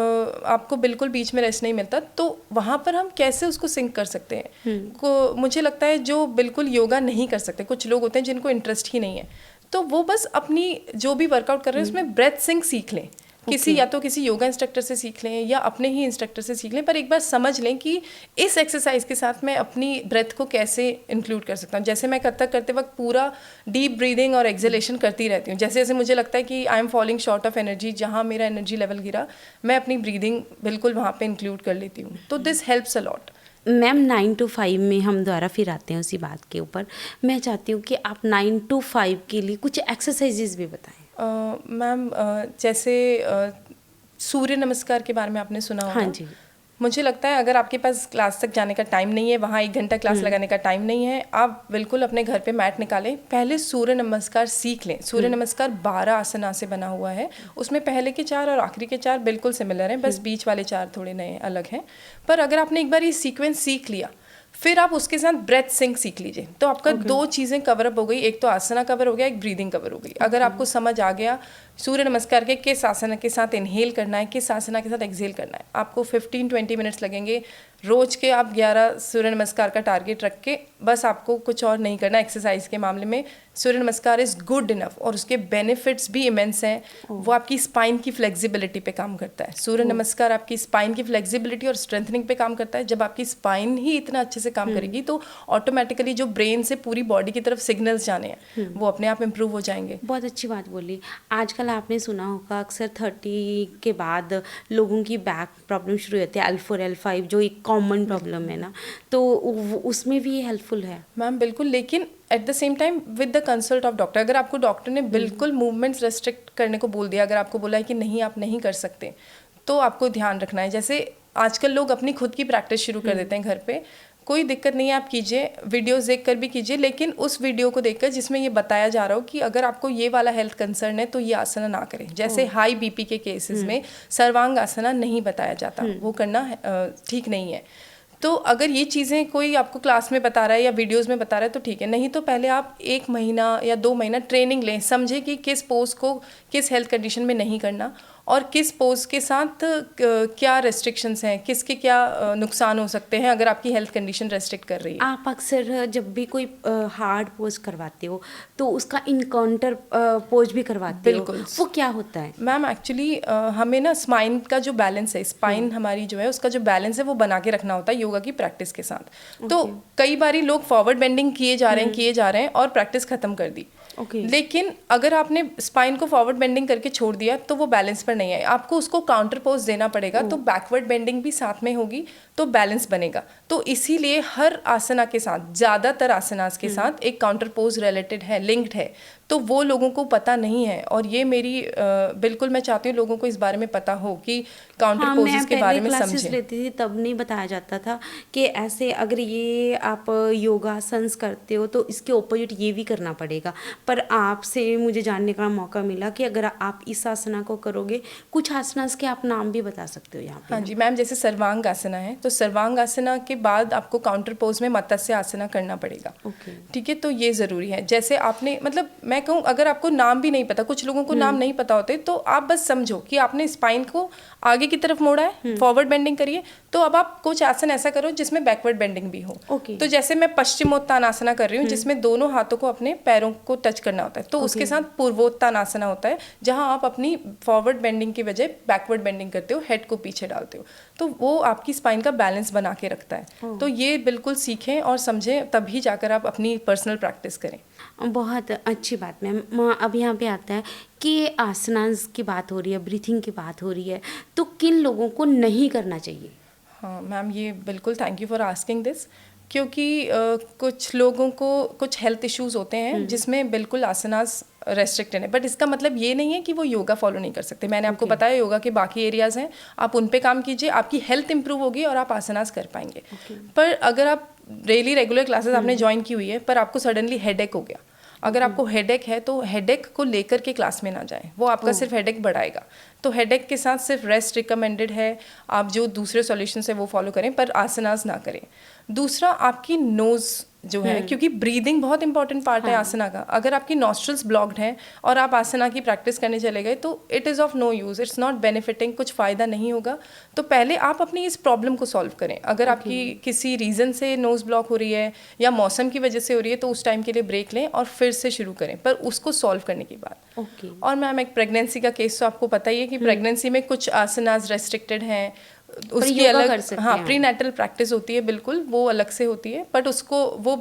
आपको बिल्कुल बीच में रेस्ट नहीं मिलता। तो वहाँ पर हम कैसे उसको सिंक कर सकते हैं, को मुझे लगता है जो बिल्कुल योगा नहीं कर सकते, कुछ लोग होते हैं जिनको इंटरेस्ट ही नहीं है, तो वो बस अपनी जो भी वर्कआउट कर रहे हैं उसमें ब्रेथ सिंक सीख लें। किसी या तो किसी योगा इंस्ट्रक्टर से सीख लें या अपने ही इंस्ट्रक्टर से सीख लें, पर एक बार समझ लें कि इस एक्सरसाइज के साथ मैं अपनी ब्रेथ को कैसे इंक्लूड कर सकता हूँ। जैसे मैं कथक करते वक्त पूरा डीप ब्रीदिंग और एक्सहेलेशन करती रहती हूँ, जैसे जैसे मुझे लगता है कि I am falling short of energy, जहाँ मेरा एनर्जी लेवल गिरा, मैं अपनी ब्रीदिंग बिल्कुल वहाँ पे इंक्लूड कर लेती हूँ, तो this helps a lot. Ma'am, 9 to 5 में हम दोबारा फिर आते हैं उसी बात के ऊपर। मैं चाहती हूँ कि आप 9 to 5 के लिए कुछ एक्सरसाइजेज भी बताएं। मैम, जैसे सूर्य नमस्कार के बारे में आपने सुना होगा। हाँ जी। मुझे लगता है अगर आपके पास क्लास तक जाने का टाइम नहीं है, वहाँ 1 घंटा क्लास लगाने का टाइम नहीं है, आप बिल्कुल अपने घर पे मैट निकालें, पहले सूर्य नमस्कार सीख लें। सूर्य नमस्कार 12 आसना से बना हुआ है, उसमें पहले के 4 और आखिरी के 4 बिल्कुल सिमिलर हैं, बस बीच वाले 4 थोड़े नए अलग हैं। पर अगर आपने एक बार ये सीक्वेंस सीख लिया, फिर आप उसके साथ ब्रेथ सिंक सीख लीजिए, तो आपका 2 चीज़ें कवर अप हो गई, एक तो आसना कवर हो गया, एक ब्रीदिंग कवर हो गई। अगर आपको समझ आ गया सूर्य नमस्कार के किस आसना के साथ इनहेल करना है, किस आसना के साथ एक्सहेल करना है, आपको 15-20 मिनट्स लगेंगे। रोज के आप 11 सूर्य नमस्कार का टारगेट रख के, बस आपको कुछ और नहीं करना। एक्सरसाइज के मामले में सूर्य नमस्कार इज़ गुड इनफ, और उसके बेनिफिट्स भी इमेंस हैं। वो आपकी स्पाइन की फ्लेक्सिबिलिटी पे काम करता है। सूर्य नमस्कार आपकी स्पाइन की फ्लेक्सिबिलिटी और स्ट्रेंथनिंग पे काम करता है। जब आपकी स्पाइन ही इतना अच्छे से काम करेगी, तो ऑटोमेटिकली जो ब्रेन से पूरी बॉडी की तरफ सिग्नल्स जाने हैं, वो अपने आप इम्प्रूव हो जाएंगे। बहुत अच्छी बात बोली। आजकल आपने सुना होगा अक्सर 30 के बाद लोगों की बैक प्रॉब्लम शुरू होती है, L4 L5 जो एक कॉमन प्रॉब्लम है ना, तो उसमें भी ये हेल्पफुल है। मैम बिल्कुल, लेकिन at the same time with the consult of doctor. अगर आपको डॉक्टर ने बिल्कुल मूवमेंट्स रेस्ट्रिक्ट करने को बोल दिया, अगर आपको बोला है कि नहीं आप नहीं कर सकते, तो आपको ध्यान रखना है। जैसे आजकल लोग अपनी खुद की प्रैक्टिस शुरू कर देते हैं घर पे, कोई दिक्कत नहीं है, आप कीजिए, वीडियोस देखकर भी कीजिए, लेकिन उस वीडियो को देखकर जिसमें ये बताया जा रहा हो कि अगर आपको ये वाला हेल्थ कंसर्न है तो ये आसना ना करें। जैसे हाई बीपी के केसेस में सर्वांग आसना नहीं बताया जाता, वो करना ठीक नहीं है। तो अगर ये चीज़ें कोई आपको क्लास में बता रहा है या वीडियोस में बता रहा है तो ठीक है, नहीं तो पहले आप 1 महीना या 2 महीना ट्रेनिंग लें, समझे कि किस पोज को किस हेल्थ कंडीशन में नहीं करना, और किस पोज के साथ क्या रेस्ट्रिक्शंस हैं, किसके क्या नुकसान हो सकते हैं अगर आपकी हेल्थ कंडीशन रेस्ट्रिक्ट कर रही है। आप अक्सर जब भी कोई हार्ड पोज करवाते हो तो उसका इनकाउंटर पोज भी करवाते हो, बिल्कुल। वो क्या होता है? मैम एक्चुअली हमें ना स्पाइन का जो बैलेंस है, स्पाइन हमारी जो है उसका जो बैलेंस है वो बना के रखना होता है योगा की प्रैक्टिस के साथ। तो कई बारी लोग फॉरवर्ड बेंडिंग किए जा रहे हैं और प्रैक्टिस खत्म कर दी। लेकिन अगर आपने स्पाइन को फॉरवर्ड बेंडिंग करके छोड़ दिया तो वो बैलेंस पर नहीं है, आपको उसको काउंटर पोज देना पड़ेगा, तो बैकवर्ड बेंडिंग भी साथ में होगी तो बैलेंस बनेगा। तो इसीलिए हर आसना के साथ, ज़्यादातर आसनास के साथ एक काउंटर पोज रिलेटेड है, लिंक्ड है, तो वो लोगों को पता नहीं है। और ये मेरी बिल्कुल मैं चाहती हूँ लोगों को इस बारे में पता हो कि काउंटर पोजेस के बारे में समझें। मैं क्लासेस लेती थी तब नहीं बताया जाता था कि ऐसे अगर ये आप योगासन्स करते हो तो इसके ऑपोजिट ये भी करना पड़ेगा, पर आपसे मुझे जानने का मौका मिला कि अगर आप इस आसना को करोगे, कुछ आसनास के आप नाम भी बता सकते हो यहाँ पे? हाँ जी मैम, जैसे सर्वांग आसना है तो सर्वांग आसना के बाद आपको काउंटर पोज में मत्स्य आसना करना पड़ेगा। ओके। ठीक है, तो ये ज़रूरी है। जैसे आपने मतलब मैं कहूँ अगर आपको नाम भी नहीं पता, कुछ लोगों को नाम नहीं पता होते, तो आप बस समझो कि आपने स्पाइन को आगे की तरफ मोड़ा है, फॉरवर्ड बेंडिंग करिए, तो अब आप कुछ आसन ऐसा करो जिसमें बैकवर्ड बेंडिंग भी हो। ओके। तो जैसे मैं पश्चिमोत्तानासना कर रही हूँ जिसमें दोनों हाथों को अपने पैरों को टच करना होता है, तो उसके साथ पूर्वोत्तानासना होता है जहाँ आप अपनी फॉरवर्ड बेंडिंग की बजाय बैकवर्ड बेंडिंग करते हो, हेड को पीछे डालते हो, तो वो आपकी स्पाइन का बैलेंस बना के रखता है। तो ये बिल्कुल सीखें और समझें, तभी जाकर आप अपनी पर्सनल प्रैक्टिस करें। बहुत अच्छी बात मैम। अब यहाँ पे आता है कि आसनास की बात हो रही है, ब्रीथिंग की बात हो रही है, तो किन लोगों को नहीं करना चाहिए? हाँ मैम, ये बिल्कुल thank you for asking this, क्योंकि कुछ लोगों को कुछ हेल्थ इश्यूज होते हैं जिसमें बिल्कुल आसनास रेस्ट्रिक्टेड है, बट इसका मतलब ये नहीं है कि वो योगा फॉलो नहीं कर सकते। मैंने आपको बताया योगा के बाकी एरियाज हैं, आप उन पे काम कीजिए, आपकी हेल्थ इंप्रूव होगी और आप आसनास कर पाएंगे। पर अगर आप डेली रेगुलर क्लासेस आपने ज्वाइन की हुई है पर आपको सडनली हेडेक हो गया, अगर आपको हेडेक है तो हेडेक को लेकर के क्लास में ना जाएं, वो आपका सिर्फ हेडेक बढ़ाएगा। तो हेडेक के साथ सिर्फ रेस्ट रिकमेंडेड है, आप जो दूसरे सॉल्यूशंस है वो फॉलो करें, पर आसनास ना करें। दूसरा, आपकी नोज़ जो है, क्योंकि ब्रीदिंग बहुत इंपॉर्टेंट पार्ट है आसना का, अगर आपकी नॉस्ट्रल्स ब्लॉक्ड हैं और आप आसना की प्रैक्टिस करने चले गए तो it is of no use, it's not benefiting, कुछ फ़ायदा नहीं होगा। तो पहले आप अपनी इस प्रॉब्लम को सॉल्व करें। अगर आपकी किसी रीज़न से नोज़ ब्लॉक हो रही है या मौसम की वजह से हो रही है तो उस टाइम के लिए ब्रेक लें और फिर से शुरू करें, पर उसको सॉल्व करने के बाद। और मैम, एक प्रेगनेंसी का केस तो आपको पता ही है कि प्रेगनेंसी में कुछ आसनास रेस्ट्रिक्टेड हैं, उसकी अलग हाँ प्री नेटल प्रैक्टिस होती है, बिल्कुल वो अलग से होती है, बट उसको वो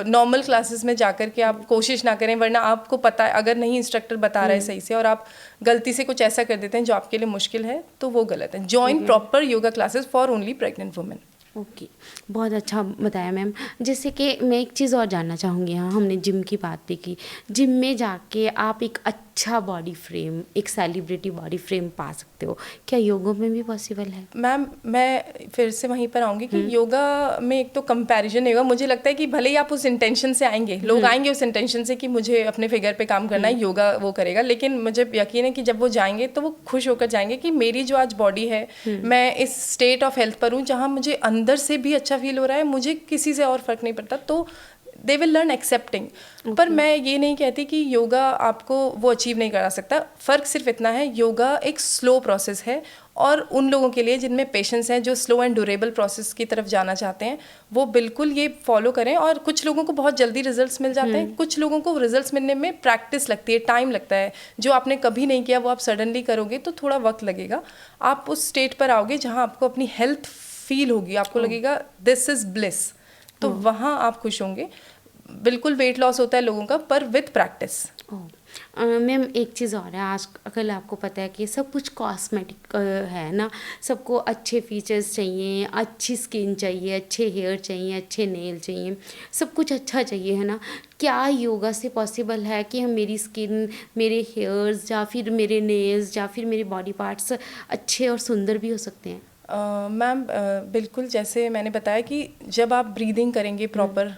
नॉर्मल क्लासेस में जाकर के आप कोशिश ना करें, वरना आपको पता है अगर नहीं इंस्ट्रक्टर बता रहा है सही से और आप गलती से कुछ ऐसा कर देते हैं जो आपके लिए मुश्किल है, तो वो गलत है। Join proper yoga classes for only pregnant women. Okay, बहुत अच्छा बताया मैम। जैसे कि मैं एक चीज़ और जानना चाहूँगी, यहाँ हमने जिम की बात भी की, जिम में जाके आप एक अच्छा बॉडी फ्रेम, एक सेलिब्रिटी बॉडी फ्रेम पा सकते हो, क्या योगा में भी पॉसिबल है? मैम, मैं फिर से वहीं पर आऊँगी कि योगा में एक तो कंपैरिजन नहीं होगा। मुझे लगता है कि भले ही आप उस इंटेंशन से आएंगे, लोग आएंगे उस इंटेंशन से कि मुझे अपने फिगर पे काम करना है, योगा वो करेगा, लेकिन मुझे यकीन है कि जब वो जाएंगे तो वो खुश होकर जाएंगे कि मेरी जो आज बॉडी है, मैं इस स्टेट ऑफ हेल्थ पर हूँ जहाँ मुझे अंदर से भी अच्छा फील हो रहा है, मुझे किसी से और फर्क नहीं पड़ता, तो दे विल लर्न एक्सेप्टिंग। पर मैं ये नहीं कहती कि योगा आपको वो अचीव नहीं करा सकता। फ़र्क सिर्फ इतना है, योगा एक स्लो प्रोसेस है और उन लोगों के लिए जिनमें पेशेंस है, जो स्लो एंड ड्यूरेबल प्रोसेस की तरफ जाना चाहते हैं, वो बिल्कुल ये फॉलो करें। और कुछ लोगों को बहुत जल्दी रिजल्ट्स मिल जाते हैं, कुछ लोगों को रिजल्ट्स मिलने में प्रैक्टिस लगती है, टाइम लगता है। जो आपने कभी नहीं किया वो आप सडनली करोगे तो थोड़ा वक्त लगेगा। आप उस स्टेट पर आओगे जहाँ आपको अपनी हेल्थ फील होगी, आपको लगेगा दिस इज़ ब्लिस, तो वहाँ आप खुश होंगे। बिल्कुल वेट लॉस होता है लोगों का, पर विथ प्रैक्टिस। मैम, एक चीज़ और है, आज कल आपको पता है कि सब कुछ कॉस्मेटिक है ना, सबको अच्छे फीचर्स चाहिए, अच्छी स्किन चाहिए, अच्छे हेयर चाहिए, अच्छे नेल चाहिए, सब कुछ अच्छा चाहिए, है ना। क्या योगा से पॉसिबल है कि हम मेरी स्किन, मेरे हेयर्स या फिर मेरे नेल्स या फिर मेरे बॉडी पार्ट्स अच्छे और सुंदर भी हो सकते हैं? मैम, बिल्कुल, जैसे मैंने बताया कि जब आप ब्रीदिंग करेंगे प्रॉपर,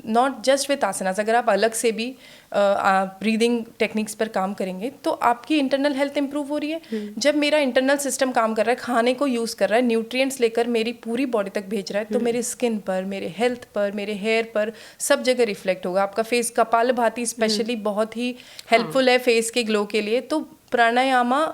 नॉट जस्ट विथ आसनास, अगर आप अलग से भी ब्रीदिंग टेक्निक्स पर काम करेंगे तो आपकी इंटरनल हेल्थ इंप्रूव हो रही है। जब मेरा इंटरनल सिस्टम काम कर रहा है, खाने को यूज़ कर रहा है, न्यूट्रिएंट्स लेकर मेरी पूरी बॉडी तक भेज रहा है, तो मेरे स्किन पर, मेरे हेल्थ पर, मेरे हेयर पर, सब जगह रिफ्लेक्ट होगा। आपका फेस, कपालभाति स्पेशली बहुत ही हेल्पफुल है फेस के ग्लो के लिए। तो प्राणायामा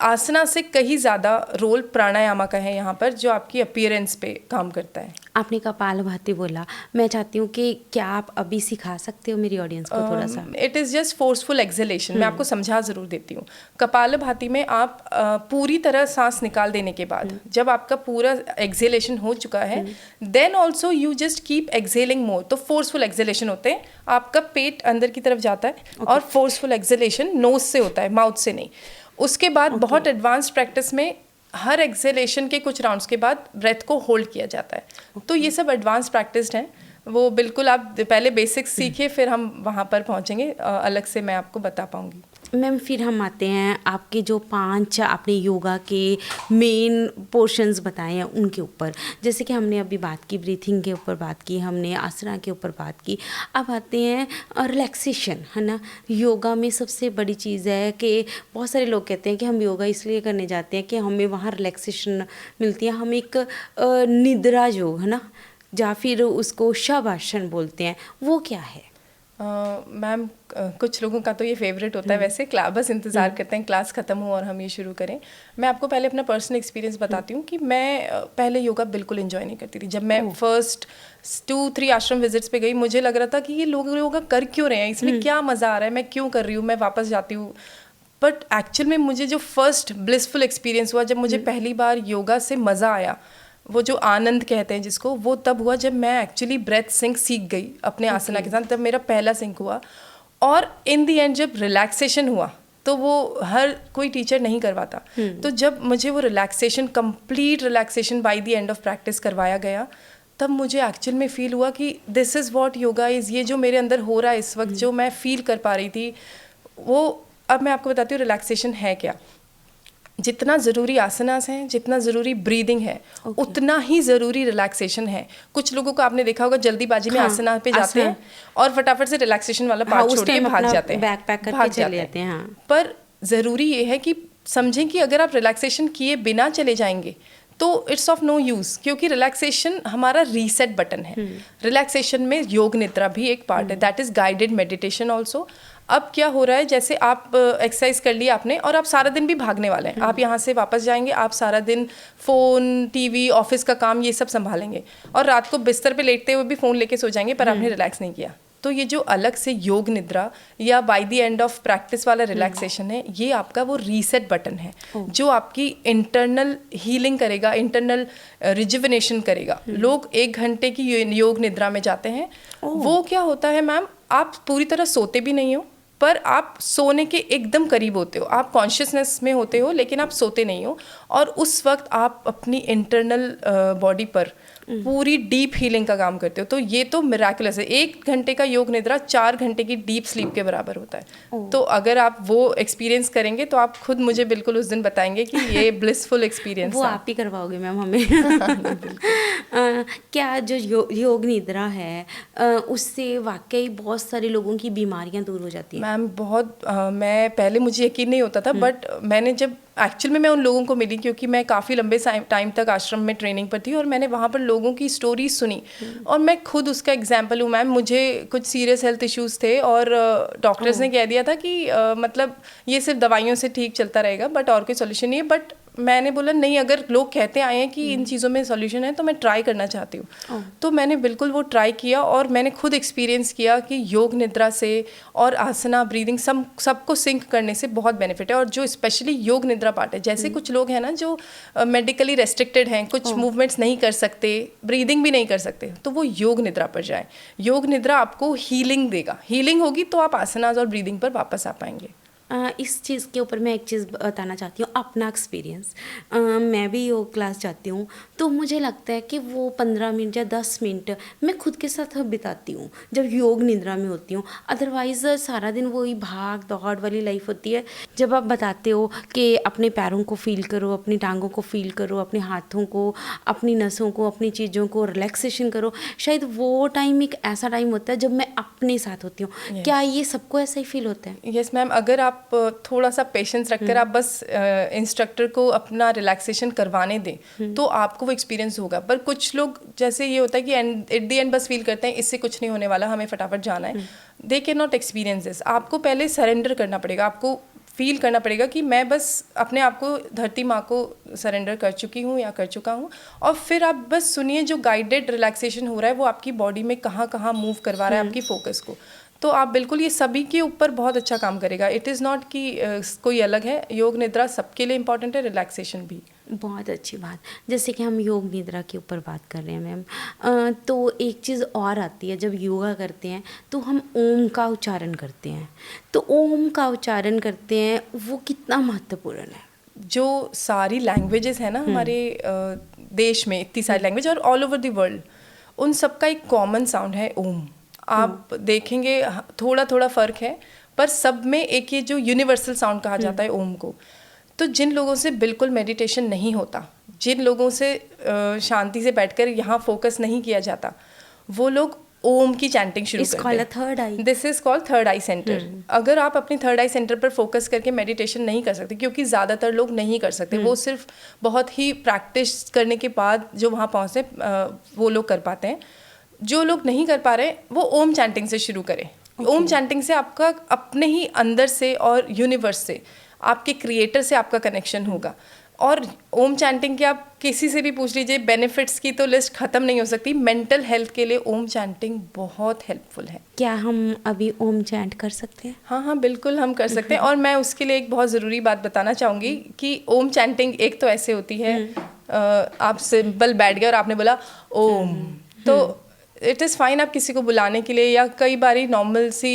आसना से कहीं ज़्यादा रोल प्राणायामा का है यहाँ पर, जो आपकी अपीयरेंस पे काम करता है। आपने कपालभाति बोला, मैं चाहती हूँ कि क्या आप अभी सिखा सकते हो मेरी ऑडियंस को थोड़ा सा? It is just forceful exhalation. मैं आपको समझा ज़रूर देती हूँ। कपालभाति में आप पूरी तरह सांस निकाल देने के बाद, जब आपका पूरा एक्सहेलेशन हो चुका है, then also you just keep exhaling more. तो फोर्सफुल एक्सहेलेशन होते हैं, आपका पेट अंदर की तरफ जाता है और फोर्सफुल एक्सहेलेशन नोज से होता है, माउथ से नहीं। उसके बाद बहुत एडवांस प्रैक्टिस में हर एक्सहेलेशन के कुछ राउंड्स के बाद ब्रेथ को होल्ड किया जाता है। तो ये सब एडवांस प्रैक्टिस हैं, वो बिल्कुल आप पहले बेसिक्स सीखिए, फिर हम वहाँ पर पहुँचेंगे, अलग से मैं आपको बता पाऊँगी। मैम फिर हम आते हैं आपके जो 5 आपने योगा के मेन पोर्शंस बताए हैं उनके ऊपर। जैसे कि हमने अभी बात की ब्रीथिंग के ऊपर, बात की हमने आसना के ऊपर बात की। अब आते हैं रिलैक्सेशन, है ना। योगा में सबसे बड़ी चीज़ है कि बहुत सारे लोग कहते हैं कि हम योगा इसलिए करने जाते हैं कि हमें वहाँ रिलैक्सेशन मिलती है, हम एक निद्रा जो है ना, या फिर उसको शवासन बोलते हैं, वो क्या है? मैम कुछ लोगों का तो ये फेवरेट होता है वैसे, बस इंतज़ार करते हैं क्लास ख़त्म हो और हम ये शुरू करें। मैं आपको पहले अपना पर्सनल एक्सपीरियंस बताती हूँ कि मैं पहले योगा बिल्कुल एंजॉय नहीं करती थी। जब मैं फर्स्ट 2-3 आश्रम विजिट्स पे गई, मुझे लग रहा था कि ये लोग योगा कर क्यों रहे हैं, इसमें क्या मज़ा आ रहा है, मैं क्यों कर रही हूँ, मैं वापस जाती हूँ। बट एक्चुअल में मुझे जो फर्स्ट ब्लिसफुल एक्सपीरियंस हुआ, जब मुझे पहली बार योगा से मज़ा आया, वो जो आनंद कहते हैं जिसको, वो तब हुआ जब मैं एक्चुअली ब्रेथ सिंक सीख गई अपने आसना के साथ। तब मेरा पहला सिंक हुआ, और इन दी एंड जब रिलैक्सेशन हुआ तो वो हर कोई टीचर नहीं करवाता। तो जब मुझे वो relaxation, complete relaxation by the end of practice करवाया गया, तब मुझे एक्चुअल में फील हुआ कि this is what yoga is. ये जो मेरे अंदर हो रहा है इस वक्त, जो मैं फील कर पा रही थी, वो अब मैं आपको बताती हूँ रिलैक्सेशन है क्या। जितना ज़रूरी आसनास हैं, जितना ज़रूरी ब्रीदिंग है, उतना ही ज़रूरी रिलैक्सेशन है। कुछ लोगों को आपने देखा होगा जल्दीबाजी में आसना पे जाते हैं और फटाफट से रिलैक्सेशन वाला पार्ट छोड़ के भाग जाते हैं, बैक पैक करके चले जाते हैं। हाँ। पर ज़रूरी ये है कि समझें कि अगर आप रिलैक्सेशन किए बिना चले जाएंगे तो इट्स ऑफ नो यूज़, क्योंकि रिलैक्सेशन हमारा रीसेट बटन है। रिलैक्सेशन में योग निद्रा भी एक पार्ट है, that is guided meditation also. अब क्या हो रहा है, जैसे आप एक्सरसाइज कर लिया आपने और आप सारा दिन भी भागने वाले हैं, आप यहाँ से वापस जाएंगे, आप सारा दिन फ़ोन, टीवी, ऑफिस का काम, ये सब संभालेंगे, और रात को बिस्तर पे लेटते हुए भी फ़ोन लेके सो जाएंगे, पर आपने रिलैक्स नहीं किया। तो ये जो अलग से योग निद्रा या by the end of practice वाला रिलैक्सेशन है, ये आपका वो रीसेट बटन है जो आपकी इंटरनल हीलिंग करेगा, इंटरनल रिजुविनेशन करेगा। लोग 1 घंटे की योग निद्रा में जाते हैं। वो क्या होता है मैम, आप पूरी तरह सोते भी नहीं हो, पर आप सोने के एकदम करीब होते हो, आप कॉन्शियसनेस में होते हो, लेकिन आप सोते नहीं हो। और उस वक्त आप अपनी इंटरनल बॉडी पर पूरी डीप हीलिंग का काम करते हो। तो ये तो मिराकुलस है। 1 घंटे का योग निद्रा 4 घंटे की डीप स्लीप के बराबर होता है। तो अगर आप वो एक्सपीरियंस करेंगे तो आप खुद मुझे बिल्कुल उस दिन बताएंगे कि ये ब्लिसफुल एक्सपीरियंस वो आप ही करवाओगे मैम हमें। क्या जो योग निद्रा है उससे वाकई बहुत सारे लोगों की बीमारियां दूर हो जाती हैं? मैम बहुत मैं पहले मुझे यकीन नहीं होता था, बट मैंने जब एक्चुअल में मैं उन लोगों को मिली, क्योंकि मैं काफ़ी लंबे टाइम तक आश्रम में ट्रेनिंग पर थी, और मैंने वहाँ पर लोगों की स्टोरीज सुनी, और मैं खुद उसका एग्जाम्पल हूँ मैम। मुझे कुछ सीरियस हेल्थ इश्यूज़ थे, और डॉक्टर्स ने कह दिया था कि मतलब ये सिर्फ दवाइयों से ठीक चलता रहेगा, बट और कोई सोल्यूशन नहीं है। बट मैंने बोला नहीं, अगर लोग कहते आए हैं कि इन चीज़ों में सॉल्यूशन है तो मैं ट्राई करना चाहती हूँ। तो मैंने बिल्कुल वो ट्राई किया, और मैंने खुद एक्सपीरियंस किया कि योग निद्रा से और आसना, ब्रीदिंग, सबको सिंक करने से बहुत बेनिफिट है। और जो स्पेशली योग निद्रा पार्ट है, जैसे कुछ लोग हैं ना जो मेडिकली रेस्ट्रिक्टेड हैं, कुछ मूवमेंट्स नहीं कर सकते, ब्रीदिंग भी नहीं कर सकते, तो वो योग निद्रा पर जाएं। योग निद्रा आपको हीलिंग देगा, हीलिंग होगी तो आप आसनास और ब्रीदिंग पर वापस आ पाएंगे। इस चीज़ के ऊपर मैं एक चीज़ बताना चाहती हूँ, अपना एक्सपीरियंस। मैं भी योग क्लास जाती हूँ, तो मुझे लगता है कि वो 15 मिनट या 10 मिनट मैं खुद के साथ बिताती हूँ जब योग निद्रा में होती हूँ। अदरवाइज़ सारा दिन वही भाग दौड़ वाली लाइफ होती है। जब आप बताते हो कि अपने पैरों को फील करो, अपनी टांगों को फील करो, अपने हाथों को, अपनी नसों को, अपनी चीज़ों को रिलैक्सेशन करो, शायद वो टाइम एक ऐसा टाइम होता है जब मैं अपने साथ होती हूँ। क्या ये सबको ऐसा ही फील होता है? यस मैम, अगर आप थोड़ा सा पेशेंस रखकर आप बस इंस्ट्रक्टर को अपना रिलैक्सेशन करवाने दें तो आपको वो एक्सपीरियंस होगा। पर कुछ लोग, जैसे ये होता है कि एट द एंड बस फील करते हैं इससे कुछ नहीं होने वाला, हमें फटाफट जाना है, they can not experience this. आपको पहले सरेंडर करना पड़ेगा, आपको फील करना पड़ेगा कि मैं बस अपने आप को धरती माँ को सरेंडर कर चुकी हूँ या कर चुका हूँ। और फिर आप बस सुनिए जो गाइडेड रिलैक्सेशन हो रहा है वो आपकी बॉडी में कहाँ कहाँ मूव करवा रहा है आपकी फोकस को। तो आप बिल्कुल, ये सभी के ऊपर बहुत अच्छा काम करेगा। इट इज़ नॉट कि कोई अलग है, योग निद्रा सबके लिए इम्पॉर्टेंट है, रिलैक्सेशन भी। बहुत अच्छी बात। जैसे कि हम योग निद्रा के ऊपर बात कर रहे हैं मैम, तो एक चीज़ और आती है, जब योगा करते हैं तो हम ओम का उच्चारण करते हैं। तो ओम का उच्चारण करते हैं वो कितना महत्वपूर्ण है? जो सारी लैंग्वेजेस है ना हमारे देश में, इतनी सारी लैंग्वेज और ऑल ओवर द वर्ल्ड, उन सबका एक कॉमन साउंड है ओम। आप देखेंगे थोड़ा थोड़ा फ़र्क है, पर सब में एक ये जो यूनिवर्सल साउंड कहा जाता है ओम को, तो जिन लोगों से बिल्कुल मेडिटेशन नहीं होता, जिन लोगों से शांति से बैठकर यहाँ फोकस नहीं किया जाता, वो लोग ओम की चैंटिंग शुरू करते हैं। Third I. This is called third I centre. अगर आप अपनी थर्ड आई सेंटर पर फोकस करके मेडिटेशन नहीं कर सकते, क्योंकि ज़्यादातर लोग नहीं कर सकते, वो सिर्फ बहुत ही प्रैक्टिस करने के बाद जो वहाँ पहुँचते वो लोग कर पाते हैं। जो लोग नहीं कर पा रहे वो ओम चैंटिंग से शुरू करें। ओम चैंटिंग से आपका अपने ही अंदर से और यूनिवर्स से, आपके क्रिएटर से आपका कनेक्शन होगा। और ओम चैंटिंग के आप किसी से भी पूछ लीजिए, बेनिफिट्स की तो लिस्ट ख़त्म नहीं हो सकती। मेंटल हेल्थ के लिए ओम चैंटिंग बहुत हेल्पफुल है। क्या हम अभी ओम चैंट कर सकते हैं? हाँ, बिल्कुल हम कर सकते हैं। और मैं उसके लिए एक बहुत ज़रूरी बात बताना चाहूँगी कि ओम चैंटिंग एक तो ऐसे होती है, आप सिंपल बैठ गए और आपने बोला ओम, तो इट इज़ फाइन आप किसी को बुलाने के लिए या कई बारी नॉर्मल सी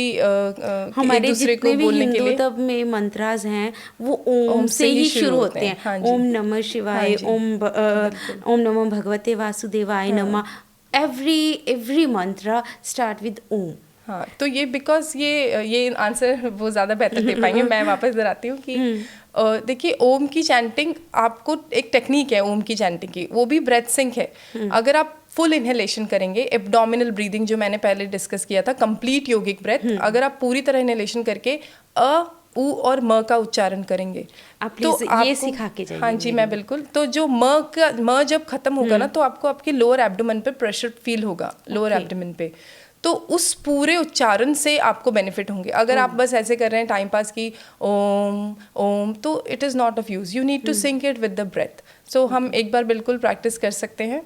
हमारे जितने भी हिंदू तब में मंत्रास हैं वो ओम से ही शुरू होते हैं। हाँ, ओम नमः शिवाय, ओम नमो भगवते वासुदेवाय नमः, एवरी मंत्र स्टार्ट विद ओम। हाँ, तो ये बिकॉज ये आंसर वो ज़्यादा बेहतर दे पाएंगे। मैं वापस इधर आती हूँ कि देखिए, ओम की चैंटिंग आपको एक टेक्निक है ओम की चैंटिंग की, वो भी ब्रेथ सिंक है। अगर आप फुल इनहेलेशन करेंगे, एब्डोमिनल ब्रीदिंग जो मैंने पहले डिस्कस किया था, कंप्लीट योगिक ब्रेथ, अगर आप पूरी तरह इनहेलेशन करके उ और म का उच्चारण करेंगे तो ये सिखा के जाइए। हाँ जी, मैं बिल्कुल। तो जो म जब खत्म होगा ना, तो आपको आपके लोअर एब्डोमेन पे प्रेशर फील होगा, लोअर एब्डोमेन पे। तो उस पूरे उच्चारण से आपको बेनिफिट होंगे। अगर आप बस ऐसे कर रहे हैं टाइम पास की ओम ओम, तो it is not of use. You need to sync it with the breath. So हम एक बार बिल्कुल प्रैक्टिस कर सकते हैं।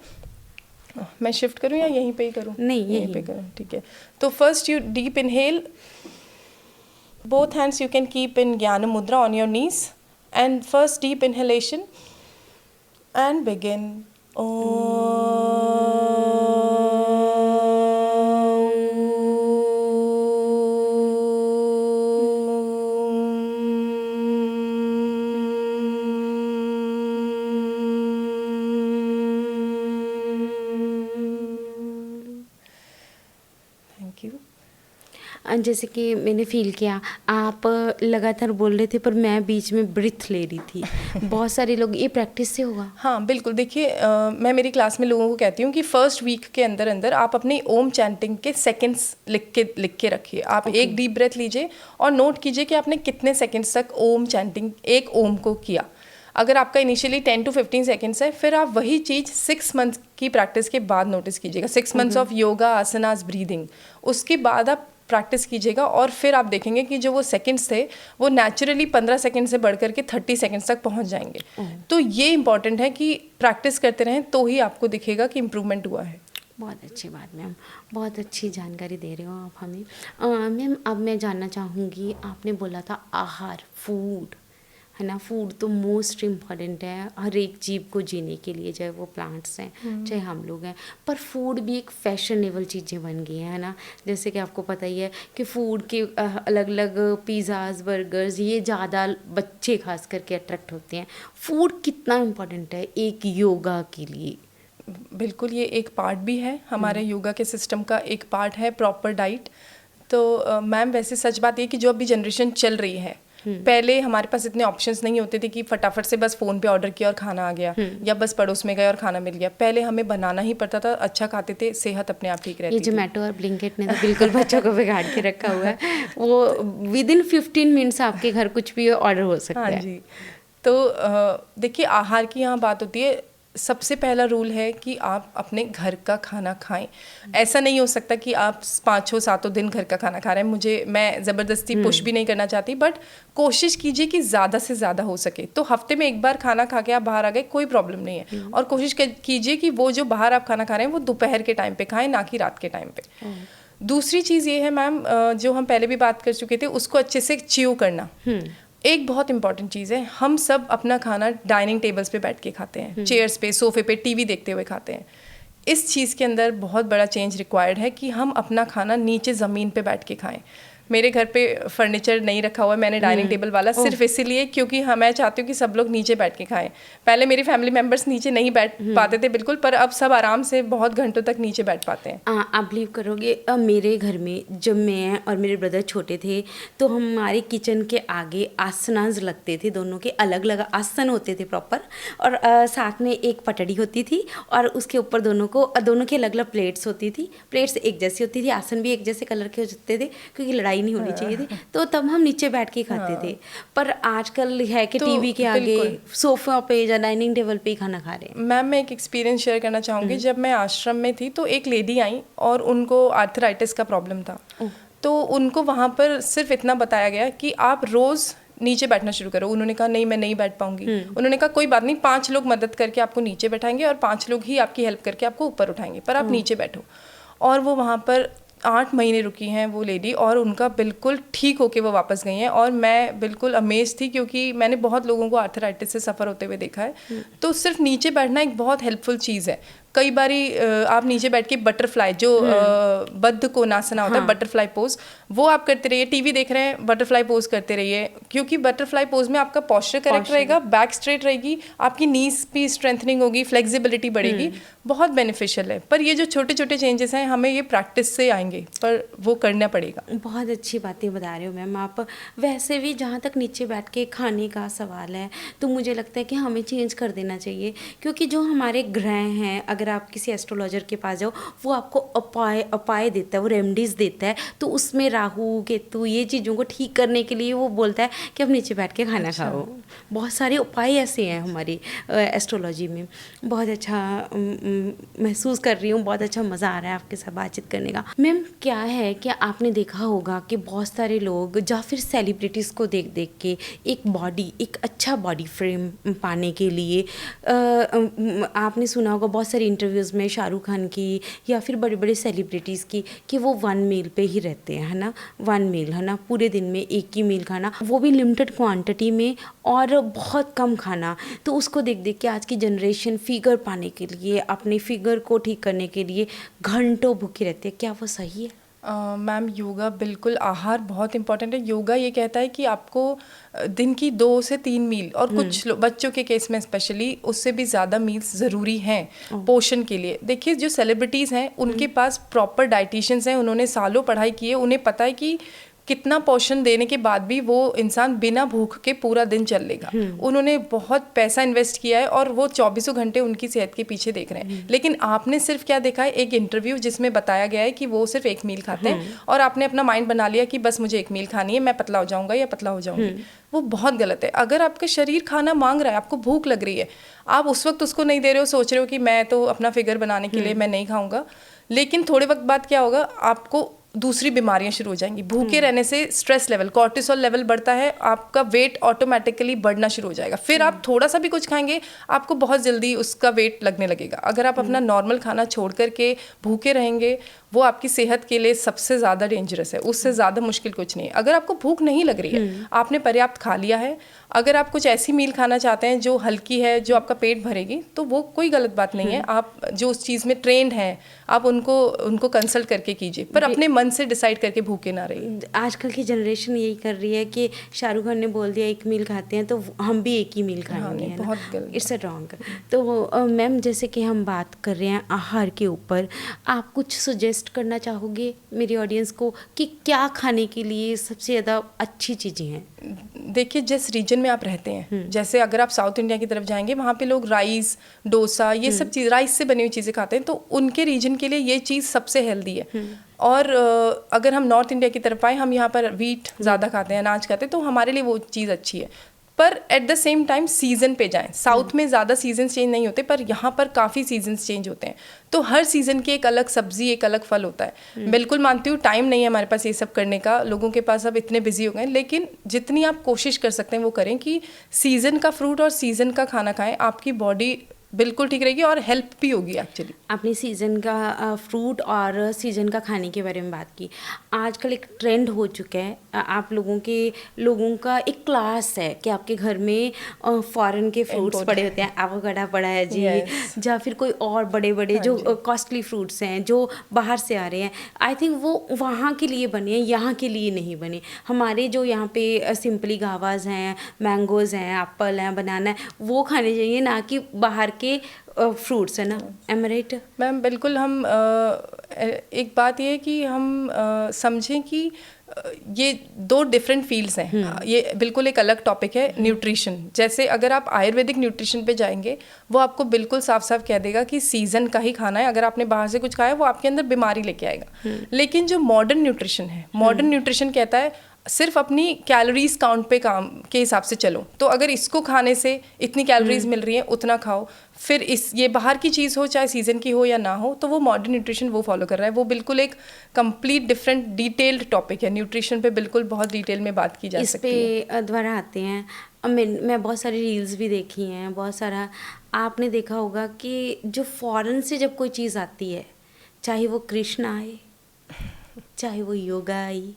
मैं शिफ्ट करूं या यहीं पे ही करूं? नहीं, यहीं पे करूं, ठीक है। तो first you deep inhale, both hands you can keep in Jnana Mudra on your knees, and first deep inhalation and begin. Thank you. जैसे कि मैंने फील किया आप लगातार बोल रहे थे पर मैं बीच में ब्रीथ ले रही थी। बहुत सारे लोग, ये प्रैक्टिस से होगा? हाँ बिल्कुल। देखिए, मैं मेरी क्लास में लोगों को कहती हूँ कि फर्स्ट वीक के अंदर अंदर आप अपनी ओम चैंटिंग के सेकंड्स लिख के रखिए। आप एक डीप ब्रेथ लीजिए और नोट कीजिए कि आपने कितने सेकंड्स तक ओम चैंटिंग एक ओम को किया। अगर आपका इनिशियली 10 to 15 सेकेंड्स है, फिर आप वही चीज़ 6 मंथ की प्रैक्टिस के बाद नोटिस कीजिएगा। 6 months of yoga, asanas, breathing, उसके बाद आप प्रैक्टिस कीजिएगा और फिर आप देखेंगे कि जो वो सेकंड्स थे वो नेचुरली 15 सेकंड से बढ़ करके 30 सेकंड्स तक पहुंच जाएंगे। तो ये इंपॉर्टेंट है कि प्रैक्टिस करते रहें, तो ही आपको दिखेगा कि इम्प्रूवमेंट हुआ है। बहुत अच्छी बात मैम, बहुत अच्छी जानकारी दे रहे हो आप हमें। मैम अब मैं जानना चाहूँगी, आपने बोला था आहार, फूड है ना, फूड तो मोस्ट इम्पॉर्टेंट है हर एक जीव को जीने के लिए, चाहे वो प्लांट्स हैं चाहे हम लोग हैं। पर फूड भी एक फैशनेबल चीज़ें बन गई हैं, है ना। जैसे कि आपको पता ही है कि फूड के अलग अलग पिज़्ज़ाज़, बर्गर्स, ये ज़्यादा बच्चे खास करके अट्रैक्ट होते हैं। फूड कितना इम्पॉर्टेंट है एक योगा के लिए? बिल्कुल, ये एक पार्ट भी है हमारे योगा के सिस्टम का, एक पार्ट है प्रॉपर डाइट। तो मैम वैसे सच बात ये कि जो अभी जनरेशन चल रही है, पहले हमारे पास इतने ऑप्शंस नहीं होते थे कि फटाफट से बस फ़ोन पे ऑर्डर किया और खाना आ गया, या बस पड़ोस में गए और खाना मिल गया। पहले हमें बनाना ही पड़ता था, अच्छा खाते थे, सेहत अपने आप ठीक रहती थी। ये जोमेटो और ब्लिंकिट ने तो बिल्कुल बच्चों को बिगाड़ के रखा हुआ है। वो विदिन 15 मिनट्स आपके घर कुछ भी ऑर्डर हो सकता है। हाँ जी। तो देखिए, आहार की यहाँ बात होती है। सबसे पहला रूल है कि आप अपने घर का खाना खाएं। ऐसा नहीं हो सकता कि आप 5-6-7 दिन घर का खाना खा रहे हैं। मैं ज़बरदस्ती पुश भी नहीं करना चाहती, बट कोशिश कीजिए कि ज़्यादा से ज़्यादा हो सके। तो हफ्ते में एक बार खाना खा के आप बाहर आ गए, कोई प्रॉब्लम नहीं है। और कोशिश कीजिए कि वो जो बाहर आप खाना खा रहे हैं वो दोपहर के टाइम पे खाएं, ना कि रात के टाइम पे। दूसरी चीज़ ये है मैम, जो हम पहले भी बात कर चुके थे, उसको अच्छे से च्यू करना एक बहुत इंपॉर्टेंट चीज़ है। हम सब अपना खाना डाइनिंग टेबल्स पे बैठ के खाते हैं, चेयर्स पे, सोफे पे, टीवी देखते हुए खाते हैं। इस चीज़ के अंदर बहुत बड़ा चेंज रिक्वायर्ड है कि हम अपना खाना नीचे ज़मीन पे बैठ के खाएं। मेरे घर पे फर्नीचर नहीं रखा हुआ है मैंने डाइनिंग टेबल वाला, सिर्फ इसीलिए क्योंकि मैं चाहती हूँ कि सब लोग नीचे बैठ के खाएं। पहले मेरी फैमिली मेम्बर्स नीचे नहीं बैठ पाते थे बिल्कुल, पर अब सब आराम से बहुत घंटों तक नीचे बैठ पाते हैं। आप बिलीव करोगे, मेरे घर में जब मैं और मेरे ब्रदर छोटे थे तो हमारे किचन के आगे आसनाज लगते थे, दोनों के अलग अलग आसन होते थे प्रॉपर, और साथ में एक पटड़ी होती थी और उसके ऊपर दोनों की अलग अलग प्लेट्स होती थी। प्लेट्स एक जैसी होती थी, आसन भी एक जैसे कलर के होते थे क्योंकि लड़ाई नहीं होनी चाहिए थी। तो तब हम नीचे बैठ के खाते थे। पर आजकल है कि तो टीवी के आगे सोफा पे या डाइनिंग टेबल पे ही खाना खा रहे हैं। मैम मैं एक एक्सपीरियंस शेयर करना चाहूँगी। जब मैं आश्रम में थी तो एक लेडी आई और उनको आर्थराइटिस का प्रॉब्लम था। तो उनको वहाँ पर सिर्फ इतना बताया गया कि आप रोज़ नीचे बैठना शुरू करो। उन्होंने कहा नहीं मैं नहीं बैठ पाऊंगी। उन्होंने कहा कोई बात नहीं, 5 लोग मदद करके आपको नीचे बैठाएंगे और 5 लोग ही आपकी हेल्प करके आपको ऊपर उठाएंगे, पर आप नीचे बैठो। और वो वहाँ पर 8 महीने रुकी हैं वो लेडी, और उनका बिल्कुल ठीक होके वो वापस गई हैं। और मैं बिल्कुल अमेज थी क्योंकि मैंने बहुत लोगों को आर्थराइटिस से सफ़र होते हुए देखा है। तो सिर्फ नीचे बैठना एक बहुत हेल्पफुल चीज़ है। कई बारी आप नीचे बैठ के बटरफ्लाई जो बद्ध कोणासना होता है, बटरफ्लाई पोज, वो आप करते रहिए। टीवी देख रहे हैं, बटरफ्लाई पोज करते रहिए, क्योंकि बटरफ्लाई पोज में आपका पोस्चर करेक्ट रहेगा, बैक स्ट्रेट रहेगी, आपकी नीज भी स्ट्रेंथनिंग होगी, फ्लेक्सिबिलिटी बढ़ेगी, बहुत बेनिफिशियल है। पर ये जो छोटे छोटे चेंजेस हैं हमें ये प्रैक्टिस से आएंगे, पर वो करना पड़ेगा। बहुत अच्छी बातें बता रहे हो मैम आप। वैसे भी जहाँ तक नीचे बैठ के खाने का सवाल है तो मुझे लगता है कि हमें चेंज कर देना चाहिए, क्योंकि जो हमारे ग्रह हैं, अगर आप किसी एस्ट्रोलॉजर के पास जाओ वो आपको उपाय देता है, वो रेमेडीज़ देता है। तो उसमें राहु केतु ये चीज़ों को ठीक करने के लिए वो बोलता है कि आप नीचे बैठ के खाना खाओ। बहुत सारे उपाय ऐसे हैं हमारी एस्ट्रोलॉजी में। बहुत अच्छा महसूस कर रही हूँ, बहुत अच्छा मज़ा आ रहा है आपके साथ बातचीत करने का। मैम क्या है कि आपने देखा होगा कि बहुत सारे लोग या फिर सेलिब्रिटीज़ को देख देख के एक अच्छा बॉडी फ्रेम पाने के लिए आपने सुना होगा बहुत सारे इंटरव्यूज़ में शाहरुख खान की या फिर बड़े बड़े सेलिब्रिटीज़ की कि वो 1 मील पे ही रहते हैं, है ना। 1 मील, है ना, पूरे दिन में एक ही मील खाना, वो भी लिमिटेड क्वांटिटी में और बहुत कम खाना। तो उसको देख देख के आज की जनरेशन फिगर पाने के लिए, अपने फिगर को ठीक करने के लिए घंटों भूखे रहते हैं। क्या वो सही है? मैम योगा बिल्कुल, आहार बहुत इंपॉर्टेंट है। योगा ये कहता है कि आपको दिन की 2 से 3 मील, और कुछ बच्चों के केस में स्पेशली उससे भी ज़्यादा मील्स ज़रूरी हैं पोषण के लिए। देखिए जो सेलिब्रिटीज़ हैं उनके पास प्रॉपर डाइटिशियंस हैं, उन्होंने सालों पढ़ाई की है, उन्हें पता है कि कितना पोषण देने के बाद भी वो इंसान बिना भूख के पूरा दिन चल लेगा। उन्होंने बहुत पैसा इन्वेस्ट किया है और वो 24 घंटे उनकी सेहत के पीछे देख रहे हैं। लेकिन आपने सिर्फ क्या देखा है, एक इंटरव्यू जिसमें बताया गया है कि वो सिर्फ 1 मील खाते हैं और आपने अपना माइंड बना लिया कि बस मुझे 1 मील खानी है, मैं पतला हो जाऊंगा या पतला हो जाऊंगी। वो बहुत गलत है। अगर आपका शरीर खाना मांग रहा है, आपको भूख लग रही है, आप उस वक्त उसको नहीं दे रहे हो, सोच रहे हो कि मैं तो अपना फिगर बनाने के लिए मैं नहीं खाऊंगा, लेकिन थोड़े वक्त बाद क्या होगा, आपको दूसरी बीमारियां शुरू हो जाएंगी। भूखे रहने से स्ट्रेस लेवल, कॉर्टिसोल लेवल बढ़ता है, आपका वेट ऑटोमेटिकली बढ़ना शुरू हो जाएगा। फिर आप थोड़ा सा भी कुछ खाएंगे, आपको बहुत जल्दी उसका वेट लगने लगेगा। अगर आप अपना नॉर्मल खाना छोड़ करके भूखे रहेंगे, वो आपकी सेहत के लिए सबसे ज़्यादा डेंजरस है। उससे ज़्यादा मुश्किल कुछ नहीं है। अगर आपको भूख नहीं लग रही है, आपने पर्याप्त खा लिया है, अगर आप कुछ ऐसी मील खाना चाहते हैं जो हल्की है, जो आपका पेट भरेगी, तो वो कोई गलत बात नहीं है। आप जो उस चीज़ में ट्रेंड हैं, आप उनको कंसल्ट करके कीजिए, पर अपने मन से डिसाइड करके भूखे ना रहिए। आजकल की जनरेशन यही कर रही है कि शाहरुख खान ने बोल दिया 1 मील खाते हैं तो हम भी 1 ही मील खाएंगे, है बहुत ना। It's a wrong. तो मैम जैसे कि हम बात कर रहे हैं आहार के ऊपर, आप कुछ सजेस्ट करना चाहोगे मेरी ऑडियंस को कि क्या खाने के लिए सबसे ज़्यादा अच्छी चीज़ें हैं? देखिए जिस रीजन में आप रहते हैं, जैसे अगर आप साउथ इंडिया की तरफ जाएंगे, वहाँ पे लोग राइस, डोसा, ये सब चीज़, राइस से बनी हुई चीज़ें खाते हैं, तो उनके रीजन के लिए ये चीज़ सबसे हेल्दी है। और अगर हम नॉर्थ इंडिया की तरफ आए, हम यहाँ पर वीट ज़्यादा खाते हैं, अनाज खाते हैं, तो हमारे लिए वो चीज़ अच्छी है। पर eight the same time season पे जाएं। साउथ में ज़्यादा सीजन्स चेंज नहीं होते, पर यहाँ पर काफ़ी सीजन्स चेंज होते हैं। तो हर सीज़न की एक अलग सब्जी, एक अलग फल होता है। बिल्कुल मानती हूँ टाइम नहीं है हमारे पास ये सब करने का, लोगों के पास अब इतने बिजी हो गए, लेकिन जितनी आप कोशिश कर सकते हैं वो करें कि सीज़न का फ्रूट और सीज़न का खाना खाएं। आपकी बॉडी बिल्कुल ठीक रहेगी और हेल्प भी होगी एक्चुअली। आपने सीज़न का फ्रूट और सीज़न का खाने के बारे में बात की। आजकल एक ट्रेंड हो चुका है, आप लोगों का एक क्लास है कि आपके घर में फॉरेन के फ्रूट्स Import. पड़े होते हैं, एवोकाडो पड़ा है जी, Yes. या फिर कोई और बड़े बड़े हाँ जो जी। कॉस्टली फ्रूट्स हैं जो बाहर से आ रहे हैं। आई थिंक वो वहाँ के लिए बने हैं, यहाँ के लिए नहीं बने। हमारे जो यहाँ पे सिंपली गावाज हैं, मैंगोज़ हैं, एप्पल हैं, बनाना है, वो खाने चाहिए, ना कि बाहर के फ्रूट्स है ना। एम राइट मैम बिल्कुल। हम एक बात ये है कि हम समझें कि ये दो डिफरेंट फील्ड्स हैं। ये बिल्कुल एक अलग टॉपिक है। न्यूट्रिशन, जैसे अगर आप आयुर्वेदिक न्यूट्रिशन पे जाएंगे, वो आपको बिल्कुल साफ साफ कह देगा कि सीजन का ही खाना है। अगर आपने बाहर से कुछ खाया वो आपके अंदर बीमारी लेके आएगा। लेकिन जो मॉडर्न न्यूट्रिशन है, मॉडर्न न्यूट्रिशन कहता है सिर्फ अपनी कैलोरीज काउंट पे काम के हिसाब से चलो। तो अगर इसको खाने से इतनी कैलोरीज मिल रही है उतना खाओ। फिर ये बाहर की चीज़ हो, चाहे सीजन की हो या ना हो, तो वो मॉडर्न न्यूट्रिशन वो फॉलो कर रहा है। वो बिल्कुल एक कंप्लीट डिफरेंट डिटेल्ड टॉपिक है। न्यूट्रिशन पे बिल्कुल बहुत डिटेल में बात की जा सकती है। इस पे द्वारा आते हैं। मैं बहुत सारी रील्स भी देखी हैं, बहुत सारा आपने देखा होगा कि जो फॉरेन से जब कोई चीज़ आती है, चाहे वो कृष्ण आए, चाहे वो योगा आई,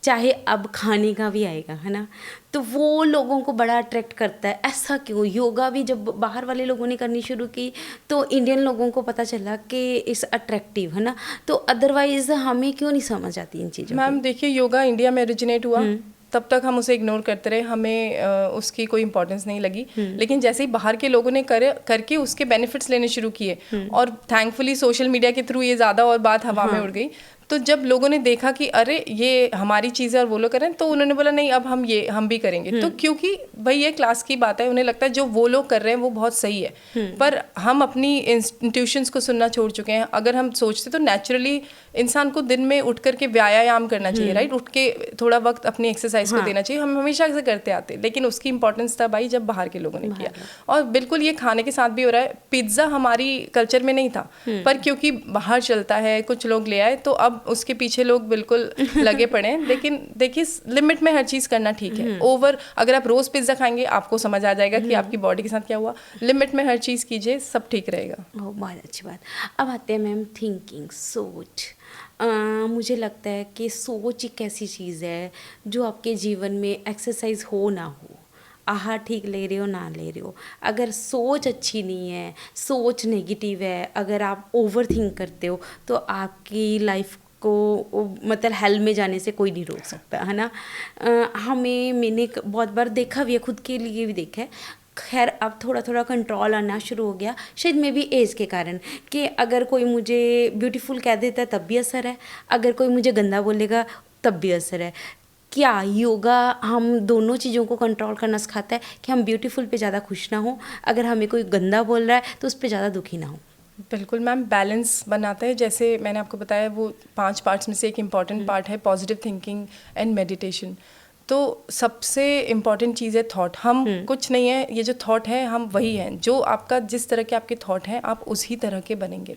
चाहे अब खाने का भी आएगा, है ना, तो वो लोगों को बड़ा अट्रैक्ट करता है। ऐसा क्यों? योगा भी जब बाहर वाले लोगों ने करनी शुरू की तो इंडियन लोगों को पता चला कि इस अट्रैक्टिव, है ना, तो अदरवाइज हमें क्यों नहीं समझ आती इन चीज़ों मैम देखिए, योगा इंडिया में ओरिजिनेट हुआ, तब तक हम उसे इग्नोर करते रहे, हमें उसकी कोई इंपॉर्टेंस नहीं लगी। लेकिन जैसे ही बाहर के लोगों ने करके उसके बेनिफिट्स लेने शुरू किए, और थैंकफुली सोशल मीडिया के थ्रू ये ज़्यादा और बात हवा में उड़ गई, तो जब लोगों ने देखा कि अरे ये हमारी चीज़ है और वो लोग करें, तो उन्होंने बोला नहीं अब हम भी करेंगे। तो क्योंकि भाई ये क्लास की बात है, उन्हें लगता है जो वो लोग कर रहे हैं वो बहुत सही है, पर हम अपनी इंस्टीट्यूशंस को सुनना छोड़ चुके हैं। अगर हम सोचते तो नेचुरली इंसान को दिन में उठ करके व्यायाम करना चाहिए, राइट, उठ के थोड़ा वक्त अपनी एक्सरसाइज को देना चाहिए। हम हमेशा से करते आते, लेकिन उसकी इंपॉर्टेंस था भाई जब बाहर के लोगों ने किया। और बिल्कुल ये खाने के साथ भी हो रहा है। पिज्ज़ा हमारी कल्चर में नहीं था, पर क्योंकि बाहर चलता है, कुछ लोग ले आए, तो अब उसके पीछे लोग बिल्कुल लगे पड़े हैं। लेकिन देखिए, लिमिट में हर चीज़ करना ठीक है। ओवर अगर आप रोज़ पिज्ज़ा खाएंगे आपको समझ आ जाएगा कि आपकी बॉडी के साथ क्या हुआ। लिमिट में हर चीज़ कीजिए, सब ठीक रहेगा। बहुत अच्छी बात। अब आते हैं मैम थिंकिंग, सोच। मुझे लगता है कि सोच एक ऐसी चीज़ है जो आपके जीवन में एक्सरसाइज हो ना हो, आहार ठीक ले रहे हो ना ले रहे हो, अगर सोच अच्छी नहीं है, सोच नेगेटिव है, अगर आप ओवर थिंक करते हो, तो आपकी लाइफ को मतलब हेल में जाने से कोई नहीं रोक सकता, है ना। मैंने बहुत बार देखा भी है, खुद के लिए भी देखा है। खैर अब थोड़ा थोड़ा कंट्रोल आना शुरू हो गया, शायद मे बी एज के कारण, कि अगर कोई मुझे ब्यूटीफुल कह देता है तब भी असर है, अगर कोई मुझे गंदा बोलेगा तब भी असर है। क्या योगा हम दोनों चीज़ों को कंट्रोल करना सिखाता है कि हम ब्यूटीफुल पे ज़्यादा खुश ना हो, अगर हमें कोई गंदा बोल रहा है तो उस पर ज़्यादा दुखी ना हो? बिल्कुल मैम, बैलेंस बनाता है। जैसे मैंने आपको बताया, वो 5 पार्ट्स में से एक इम्पॉर्टेंट पार्ट है पॉजिटिव थिंकिंग एंड मेडिटेशन। तो सबसे इम्पॉर्टेंट चीज़ है थॉट। हम कुछ नहीं है, ये जो थॉट है हम वही हैं। जो आपका जिस तरह के आपके थॉट हैं आप उसी तरह के बनेंगे।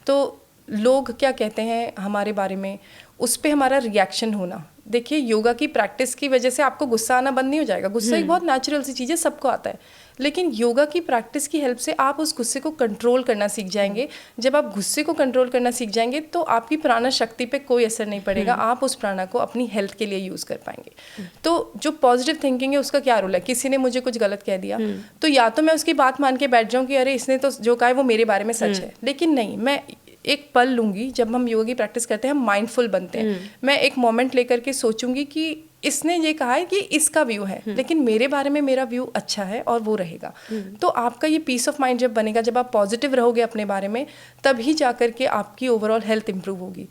तो लोग क्या कहते हैं हमारे बारे में, उस पर हमारा रिएक्शन होना। देखिए, योगा की प्रैक्टिस की वजह से आपको गुस्सा आना बंद नहीं हो जाएगा। गुस्सा एक बहुत नेचुरल सी चीज़ है, सबको आता है। लेकिन योगा की प्रैक्टिस की हेल्प से आप उस गुस्से को कंट्रोल करना सीख जाएंगे। जब आप गुस्से को कंट्रोल करना सीख जाएंगे तो आपकी प्राणा शक्ति पे कोई असर नहीं पड़ेगा। आप उस प्राणा को अपनी हेल्थ के लिए यूज़ कर पाएंगे। तो जो पॉजिटिव थिंकिंग है उसका क्या रोल है? किसी ने मुझे कुछ गलत कह दिया तो या तो मैं उसकी बात मान के बैठ जाऊँ कि अरे इसने तो जो कहा है वो मेरे बारे में सच है, लेकिन नहीं, मैं एक पल लूँगी। जब हम योगा की प्रैक्टिस करते हैं हम माइंडफुल बनते हैं। मैं एक मोमेंट लेकर के सोचूंगी कि इसने ये कहा है कि इसका व्यू है, लेकिन मेरे बारे में मेरा व्यू अच्छा है और वो रहेगा। तो आपका ये पीस ऑफ माइंड जब बनेगा, जब आप पॉजिटिव रहोगे अपने बारे में, तभी जा कर के आपकी ओवरऑल हेल्थ इंप्रूव होगी।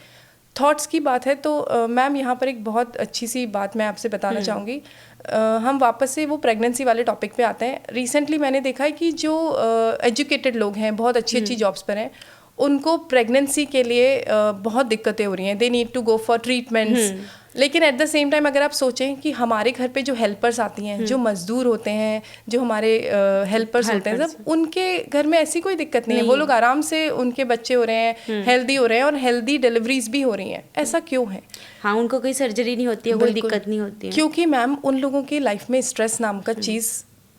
थॉट्स की बात है तो मैम यहाँ पर एक बहुत अच्छी सी बात मैं आपसे बताना चाहूँगी। हम वापस से वो प्रेगनेंसी वाले टॉपिक पे आते हैं। रिसेंटली मैंने देखा है कि जो एजुकेटेड लोग हैं, बहुत अच्छी अच्छी जॉब्स पर हैं, उनको प्रेगनेंसी के लिए बहुत दिक्कतें हो रही हैं। They need to go for treatments. लेकिन एट द सेम टाइम अगर आप सोचें कि हमारे घर पे जो हेल्पर्स आती हैं, जो मजदूर होते हैं, जो हमारे हेल्पर्स होते हैं, सब उनके घर में ऐसी कोई दिक्कत नहीं है। वो लोग आराम से, उनके बच्चे हो रहे हैं, हेल्दी हो रहे हैं और हेल्दी डिलीवरीज भी हो रही हैं। ऐसा क्यों है? हाँ, उनको कोई सर्जरी नहीं होती है, कोई दिक्कत नहीं होती है, क्योंकि मैम उन लोगों की लाइफ में स्ट्रेस नाम का चीज़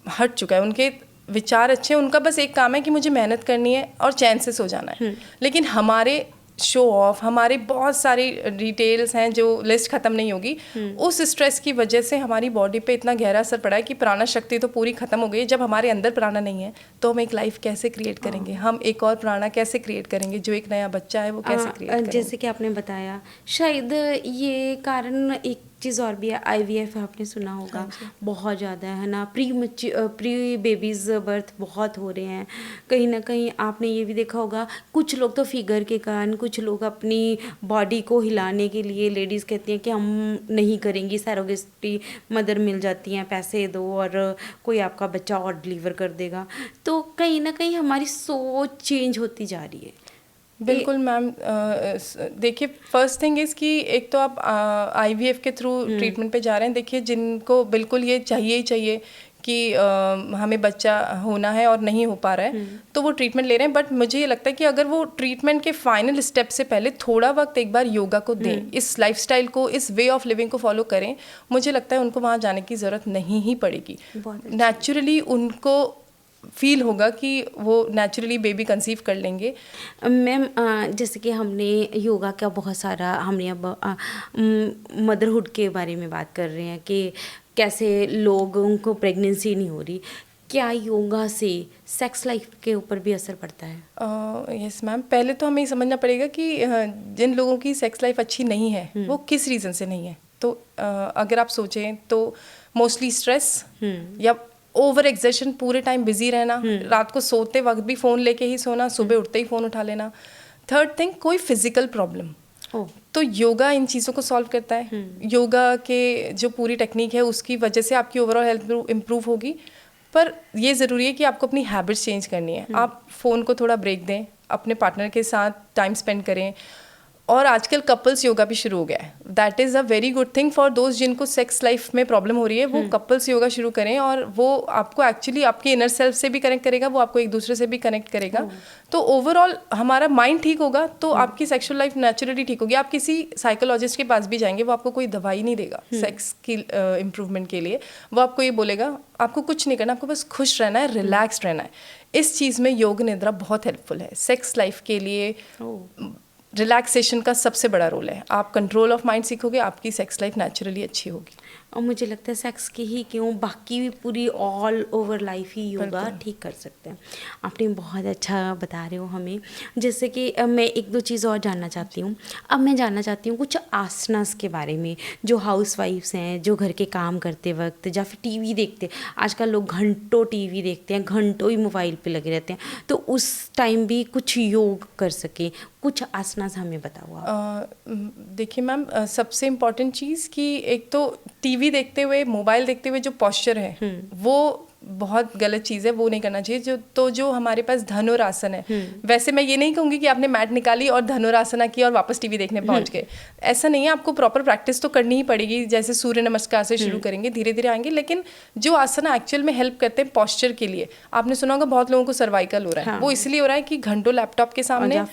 हट चुका है। उनके विचार अच्छे हैं, उनका बस एक काम है कि मुझे मेहनत करनी है और चैन से सो जाना है। लेकिन हमारे शो ऑफ, हमारे बहुत सारी डिटेल्स हैं जो लिस्ट ख़त्म नहीं होगी। उस स्ट्रेस की वजह से हमारी बॉडी पे इतना गहरा असर पड़ा है कि प्राणा शक्ति तो पूरी ख़त्म हो गई है। जब हमारे अंदर प्राणा नहीं है तो हम एक लाइफ कैसे क्रिएट करेंगे, हम एक और प्राणा कैसे क्रिएट करेंगे, जो एक नया बच्चा है वो कैसे क्रिएट करेंगे। जैसे कि आपने बताया, शायद ये कारण एक चीज़ और भी है, IVF आपने सुना होगा, बहुत ज़्यादा है ना, प्री बेबीज़ बर्थ बहुत हो रहे हैं। कहीं ना कहीं आपने ये भी देखा होगा, कुछ लोग तो फिगर के कारण, कुछ लोग अपनी बॉडी को हिलाने के लिए, लेडीज़ कहती हैं कि हम नहीं करेंगी, सैरोगेसी मदर मिल जाती हैं, पैसे दो और कोई आपका बच्चा और डिलीवर कर देगा। तो कहीं ना कहीं हमारी सोच चेंज होती जा रही है। बिल्कुल मैम, देखिए फर्स्ट थिंग इज़ कि एक तो आप IVF के थ्रू ट्रीटमेंट पे जा रहे हैं। देखिए जिनको बिल्कुल ये चाहिए ही चाहिए कि हमें बच्चा होना है और नहीं हो पा रहा है, तो वो ट्रीटमेंट ले रहे हैं। बट मुझे ये लगता है कि अगर वो ट्रीटमेंट के फाइनल स्टेप से पहले थोड़ा वक्त एक बार योगा को दें, इस लाइफस्टाइल को, इस वे ऑफ लिविंग को फॉलो करें, मुझे लगता है उनको वहाँ जाने की ज़रूरत नहीं ही पड़ेगी। नेचुरली उनको फील होगा कि वो नेचुरली बेबी कंसीव कर लेंगे। मैम, जैसे कि हमने योगा का बहुत सारा, हमने अब मदरहुड के बारे में बात कर रहे हैं कि कैसे लोगों को प्रेगनेंसी नहीं हो रही, क्या योगा से सेक्स लाइफ के ऊपर भी असर पड़ता है? यस मैम, पहले तो हमें ये समझना पड़ेगा कि जिन लोगों की सेक्स लाइफ अच्छी नहीं है वो किस रीज़न से नहीं है। तो अगर आप सोचें तो मोस्टली स्ट्रेस या ओवर एक्सर्शन, पूरे टाइम बिजी रहना, रात को सोते वक्त भी फ़ोन लेके ही सोना, सुबह उठते ही फ़ोन उठा लेना। थर्ड थिंग, कोई फिजिकल प्रॉब्लम, तो योगा इन चीज़ों को सॉल्व करता है। योगा के जो पूरी टेक्निक है उसकी वजह से आपकी ओवरऑल हेल्थ इम्प्रूव होगी। पर ये ज़रूरी है कि आपको अपनी हैबिट्स चेंज करनी है। आप फ़ोन को थोड़ा ब्रेक दें, अपने पार्टनर के साथ टाइम स्पेंड करें। और आजकल कपल्स योगा भी शुरू हो गया है। That is a very good thing for those जिनको सेक्स लाइफ में प्रॉब्लम हो रही है, वो कपल्स योगा शुरू करें और वो आपको एक्चुअली आपके इनर सेल्फ से भी कनेक्ट करेगा, वो आपको एक दूसरे से भी कनेक्ट करेगा। तो ओवरऑल हमारा माइंड ठीक होगा तो आपकी सेक्सुअल लाइफ नेचुरली ठीक होगी। आप किसी साइकोलॉजिस्ट के पास भी जाएंगे, वो आपको कोई दवाई नहीं देगा सेक्स की इम्प्रूवमेंट के लिए। वो आपको ये बोलेगा आपको कुछ नहीं करना, आपको बस खुश रहना है, रिलैक्स्ड रहना है। इस चीज़ में योग निद्रा बहुत हेल्पफुल है। सेक्स लाइफ के लिए रिलैक्सेशन का सबसे बड़ा रोल है। आप कंट्रोल ऑफ माइंड सीखोगे, आपकी सेक्स लाइफ नेचुरली अच्छी होगी। और मुझे लगता है सेक्स की ही क्यों, बाकी भी पूरी ऑल ओवर लाइफ ही योगा ठीक कर सकते हैं। आपने बहुत अच्छा बता रहे हो हमें। जैसे कि मैं एक दो चीज़ और जानना चाहती हूँ। अब मैं जानना चाहती हूँ कुछ आसनास के बारे में, जो हाउस वाइफ्स हैं, जो घर के काम करते वक्त या फिर टीवी देखते, आजकल लोग घंटों टीवी देखते हैं, घंटों ही मोबाइल पे लगे रहते हैं, तो उस टाइम भी कुछ योग कर सकें, कुछ आसनास हमें बताओ आप। देखिए मैम, सबसे इम्पॉर्टेंट चीज़ कि एक तो टीवी देखते हुए, मोबाइल देखते हुए जो पॉस्चर है वो बहुत गलत चीज़ है, वो नहीं करना चाहिए। जो हमारे पास धनुरासन है, वैसे मैं ये नहीं कहूँगी कि आपने मैट निकाली और धनुरासना की और वापस टीवी देखने पहुँच गए, ऐसा नहीं है। आपको प्रॉपर प्रैक्टिस तो करनी ही पड़ेगी। जैसे सूर्य नमस्कार से शुरू करेंगे, धीरे धीरे आएंगे। लेकिन जो आसना एक्चुअल में हेल्प करते हैं पॉस्चर के लिए, आपने सुना होगा बहुत लोगों को सर्वाइकल हो रहा है। वो इसलिए हो रहा है कि घंटों लैपटॉप के सामने,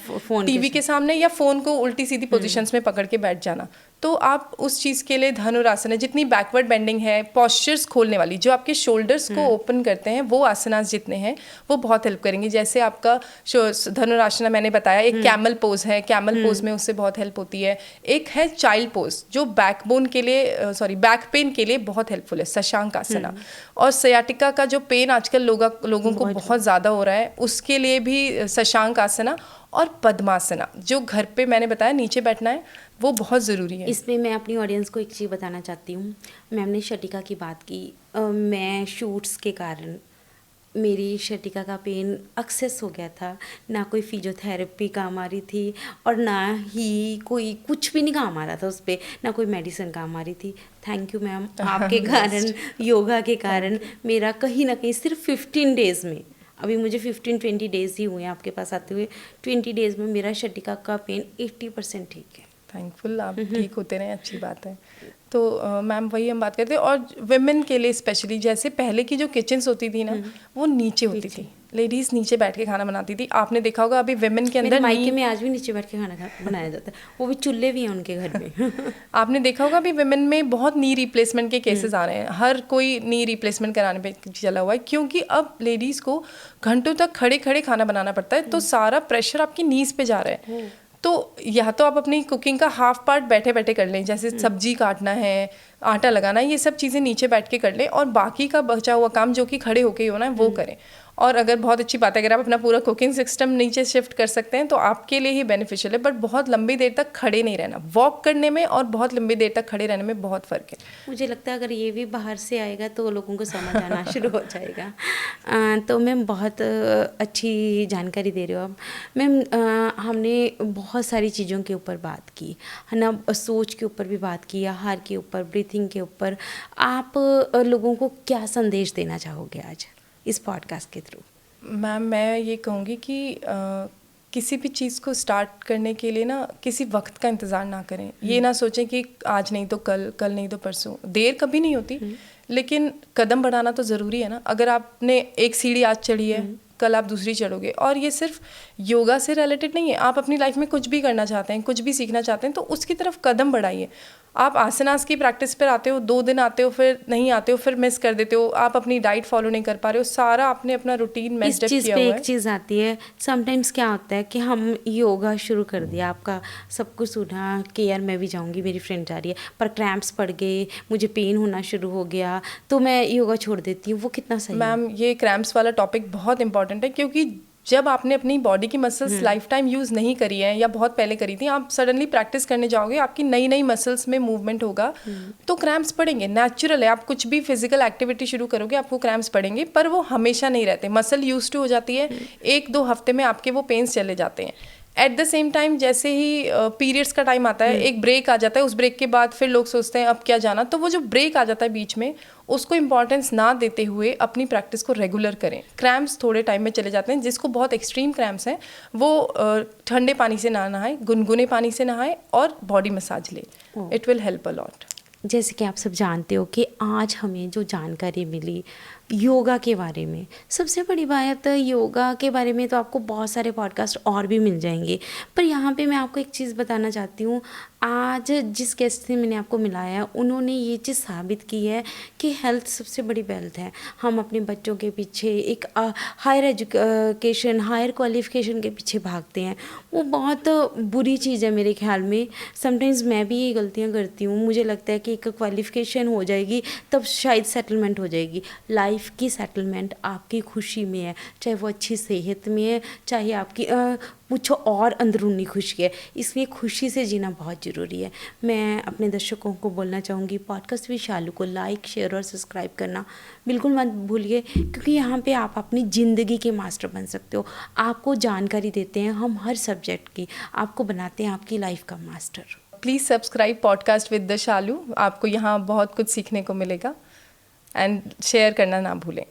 टीवी के सामने या फ़ोन को उल्टी सीधी पोजिशंस में पकड़ के बैठ जाना। तो आप उस चीज़ के लिए धनुरासन है, जितनी बैकवर्ड बेंडिंग है, पॉस्चर्स खोलने वाली, जो आपके शोल्डर्स को ओपन करते हैं, वो आसनास जितने हैं वो बहुत हेल्प करेंगे। जैसे आपका धनुरासना मैंने बताया, एक कैमल पोज है, कैमल पोज में उससे बहुत हेल्प होती है। एक है चाइल्ड पोज, जो बैकबोन के लिए, बैक पेन के लिए बहुत हेल्पफुल है, शशांक आसना। और सयाटिका का जो पेन आजकल लोगों को बहुत ज़्यादा हो रहा है, उसके लिए भी शशांक आसना। और पद्मासना, जो घर पे मैंने बताया नीचे बैठना है, वो बहुत ज़रूरी है। इसमें मैं अपनी ऑडियंस को एक चीज़ बताना चाहती हूँ। मैम ने शटिका की बात की, मैं शूट्स के कारण मेरी शटिका का पेन एक्सेस हो गया था, ना कोई फिजियोथेरेपी काम आ रही थी और ना ही कोई कुछ भी नहीं काम आ रहा था उस पर, ना कोई मेडिसिन काम आ रही थी। थैंक यू मैम, आपके कारण, योगा के कारण मेरा कहीं ना कहीं सिर्फ 15 डेज़ में, अभी मुझे 15-20 डेज़ ही हुए हैं आपके पास आते हुए, 20 डेज़ में मेरा शटिका का पेन 80% ठीक है। थैंकफुल, आप ठीक होते रहें, अच्छी बात है। तो मैम वही हम बात करते हैं। और विमेन के लिए स्पेशली, जैसे पहले की जो किचन्स होती थी ना, वो नीचे होती थी, लेडीज़ नीचे बैठ के खाना बनाती थी। आपने देखा होगा अभी विमेन के मेरे अंदर मायके में आज भी नीचे बैठ के खाना बनाया जाता है, वो भी चूल्हे भी हैं उनके घर में। आपने देखा होगा अभी विमेन में बहुत नी रिप्लेसमेंट के केसेस आ रहे हैं, हर कोई नी रिप्लेसमेंट कराने पे चला हुआ है, क्योंकि अब लेडीज़ को घंटों तक खड़े खड़े खाना बनाना पड़ता है, तो सारा प्रेशर आपकी नीज पे जा रहा है। तो या तो आप अपनी कुकिंग का हाफ पार्ट बैठे बैठे कर लें, जैसे सब्जी काटना है, आटा लगाना है, ये सब चीज़ें नीचे बैठ के कर लें, और बाकी का बचा हुआ काम जो कि खड़े होके ही होना है वो करें। और अगर बहुत अच्छी बात है, अगर आप अपना पूरा कुकिंग सिस्टम नीचे शिफ्ट कर सकते हैं तो आपके लिए ही बेनिफिशियल है, बट बहुत लंबी देर तक खड़े नहीं रहना। वॉक करने में और बहुत लंबी देर तक खड़े रहने में बहुत फ़र्क है। मुझे लगता है अगर ये भी बाहर से आएगा तो लोगों को समझ आना शुरू हो जाएगा। तो मैम बहुत अच्छी जानकारी दे रहे हो आप। मैम हमने बहुत सारी चीज़ों के ऊपर बात की है ना, सोच के ऊपर भी बात की, आहार के ऊपर, ब्रीथिंग के ऊपर। आप लोगों को क्या संदेश देना चाहोगे आज इस पॉडकास्ट के थ्रू? मैम मैं ये कहूँगी कि किसी भी चीज़ को स्टार्ट करने के लिए ना किसी वक्त का इंतज़ार ना करें। ये ना सोचें कि आज नहीं तो कल, कल नहीं तो परसों। देर कभी नहीं होती, लेकिन कदम बढ़ाना तो ज़रूरी है ना। अगर आपने एक सीढ़ी आज चढ़ी है, कल आप दूसरी चढ़ोगे। और ये सिर्फ योगा से रिलेटेड नहीं है, आप अपनी लाइफ में कुछ भी करना चाहते हैं, कुछ भी सीखना चाहते हैं, तो उसकी तरफ कदम बढ़ाइए। आप आसनास की प्रैक्टिस पर आते हो, 2 दिन आते हो, फिर नहीं आते हो, फिर मिस कर देते हो, आप अपनी डाइट फॉलो नहीं कर पा रहे हो, सारा आपने अपना रूटीन मेस्ड अप किया हुआ है। एक चीज़ आती है, समटाइम्स क्या होता है कि हम योगा शुरू कर दिया, आपका सब कुछ सुना कि यार मैं भी जाऊंगी, मेरी फ्रेंड जा रही है, पर क्रैम्प्स पड़ गए, मुझे पेन होना शुरू हो गया, तो मैं योगा छोड़ देती हूँ। वो कितना सही है? मैम ये क्रैम्प्स वाला टॉपिक बहुत इंपॉर्टेंट है, क्योंकि जब आपने अपनी बॉडी की मसल्स लाइफ टाइम यूज़ नहीं करी है या बहुत पहले करी थी, आप सडनली प्रैक्टिस करने जाओगे, आपकी नई नई मसल्स में मूवमेंट होगा, तो क्रैम्प्स पड़ेंगे, नेचुरल है। आप कुछ भी फिजिकल एक्टिविटी शुरू करोगे आपको क्रैम्प्स पड़ेंगे, पर वो हमेशा नहीं रहते। मसल यूज टू हो जाती है, 1-2 हफ्ते में आपके वो पेन्स चले जाते हैं। एट द सेम टाइम जैसे ही पीरियड्स का टाइम आता है, एक ब्रेक आ जाता है, उस ब्रेक के बाद फिर लोग सोचते हैं अब क्या जाना, तो वो जो ब्रेक आ जाता है बीच में, उसको इंपॉर्टेंस ना देते हुए अपनी प्रैक्टिस को रेगुलर करें। क्रैम्प्स थोड़े टाइम में चले जाते हैं। जिसको बहुत एक्सट्रीम क्रैम्प्स हैं वो ठंडे पानी से ना नहाए, गुनगुने पानी से नहाए और बॉडी मसाज ले। It will help a lot. जैसे कि आप सब जानते हो कि आज हमें जो जानकारी मिली योगा के बारे में, सबसे बड़ी बात योगा के बारे में तो आपको बहुत सारे पॉडकास्ट और भी मिल जाएंगे, पर यहाँ पे मैं आपको एक चीज़ बताना चाहती हूँ। आज जिस गेस्ट से मैंने आपको मिलाया, उन्होंने ये चीज़ साबित की है कि हेल्थ सबसे बड़ी वेल्थ है। हम अपने बच्चों के पीछे एक हायर एजुकेशन, हायर क्वालिफिकेशन के पीछे भागते हैं, वो बहुत बुरी चीज़ है मेरे ख्याल में। समटाइम्स मैं भी ये गलतियाँ करती हूँ। मुझे लगता है कि एक क्वालिफिकेशन हो जाएगी तब शायद सेटलमेंट हो जाएगी। लाइफ की सेटलमेंट आपकी खुशी में है, चाहे वो अच्छी सेहत में है, चाहे आपकी कुछ और अंदरूनी खुशी है। इसलिए खुशी से जीना बहुत ज़रूरी है। मैं अपने दर्शकों को बोलना चाहूँगी, पॉडकास्ट विद शालू को लाइक, शेयर और सब्सक्राइब करना बिल्कुल मत भूलिए, क्योंकि यहाँ पे आप अपनी ज़िंदगी के मास्टर बन सकते हो। आपको जानकारी देते हैं हम हर सब्जेक्ट की, आपको बनाते हैं आपकी लाइफ का master. Please subscribe podcast with the Shalu, आपको यहाँ बहुत कुछ सीखने को मिलेगा, एंड शेयर करना ना भूलें।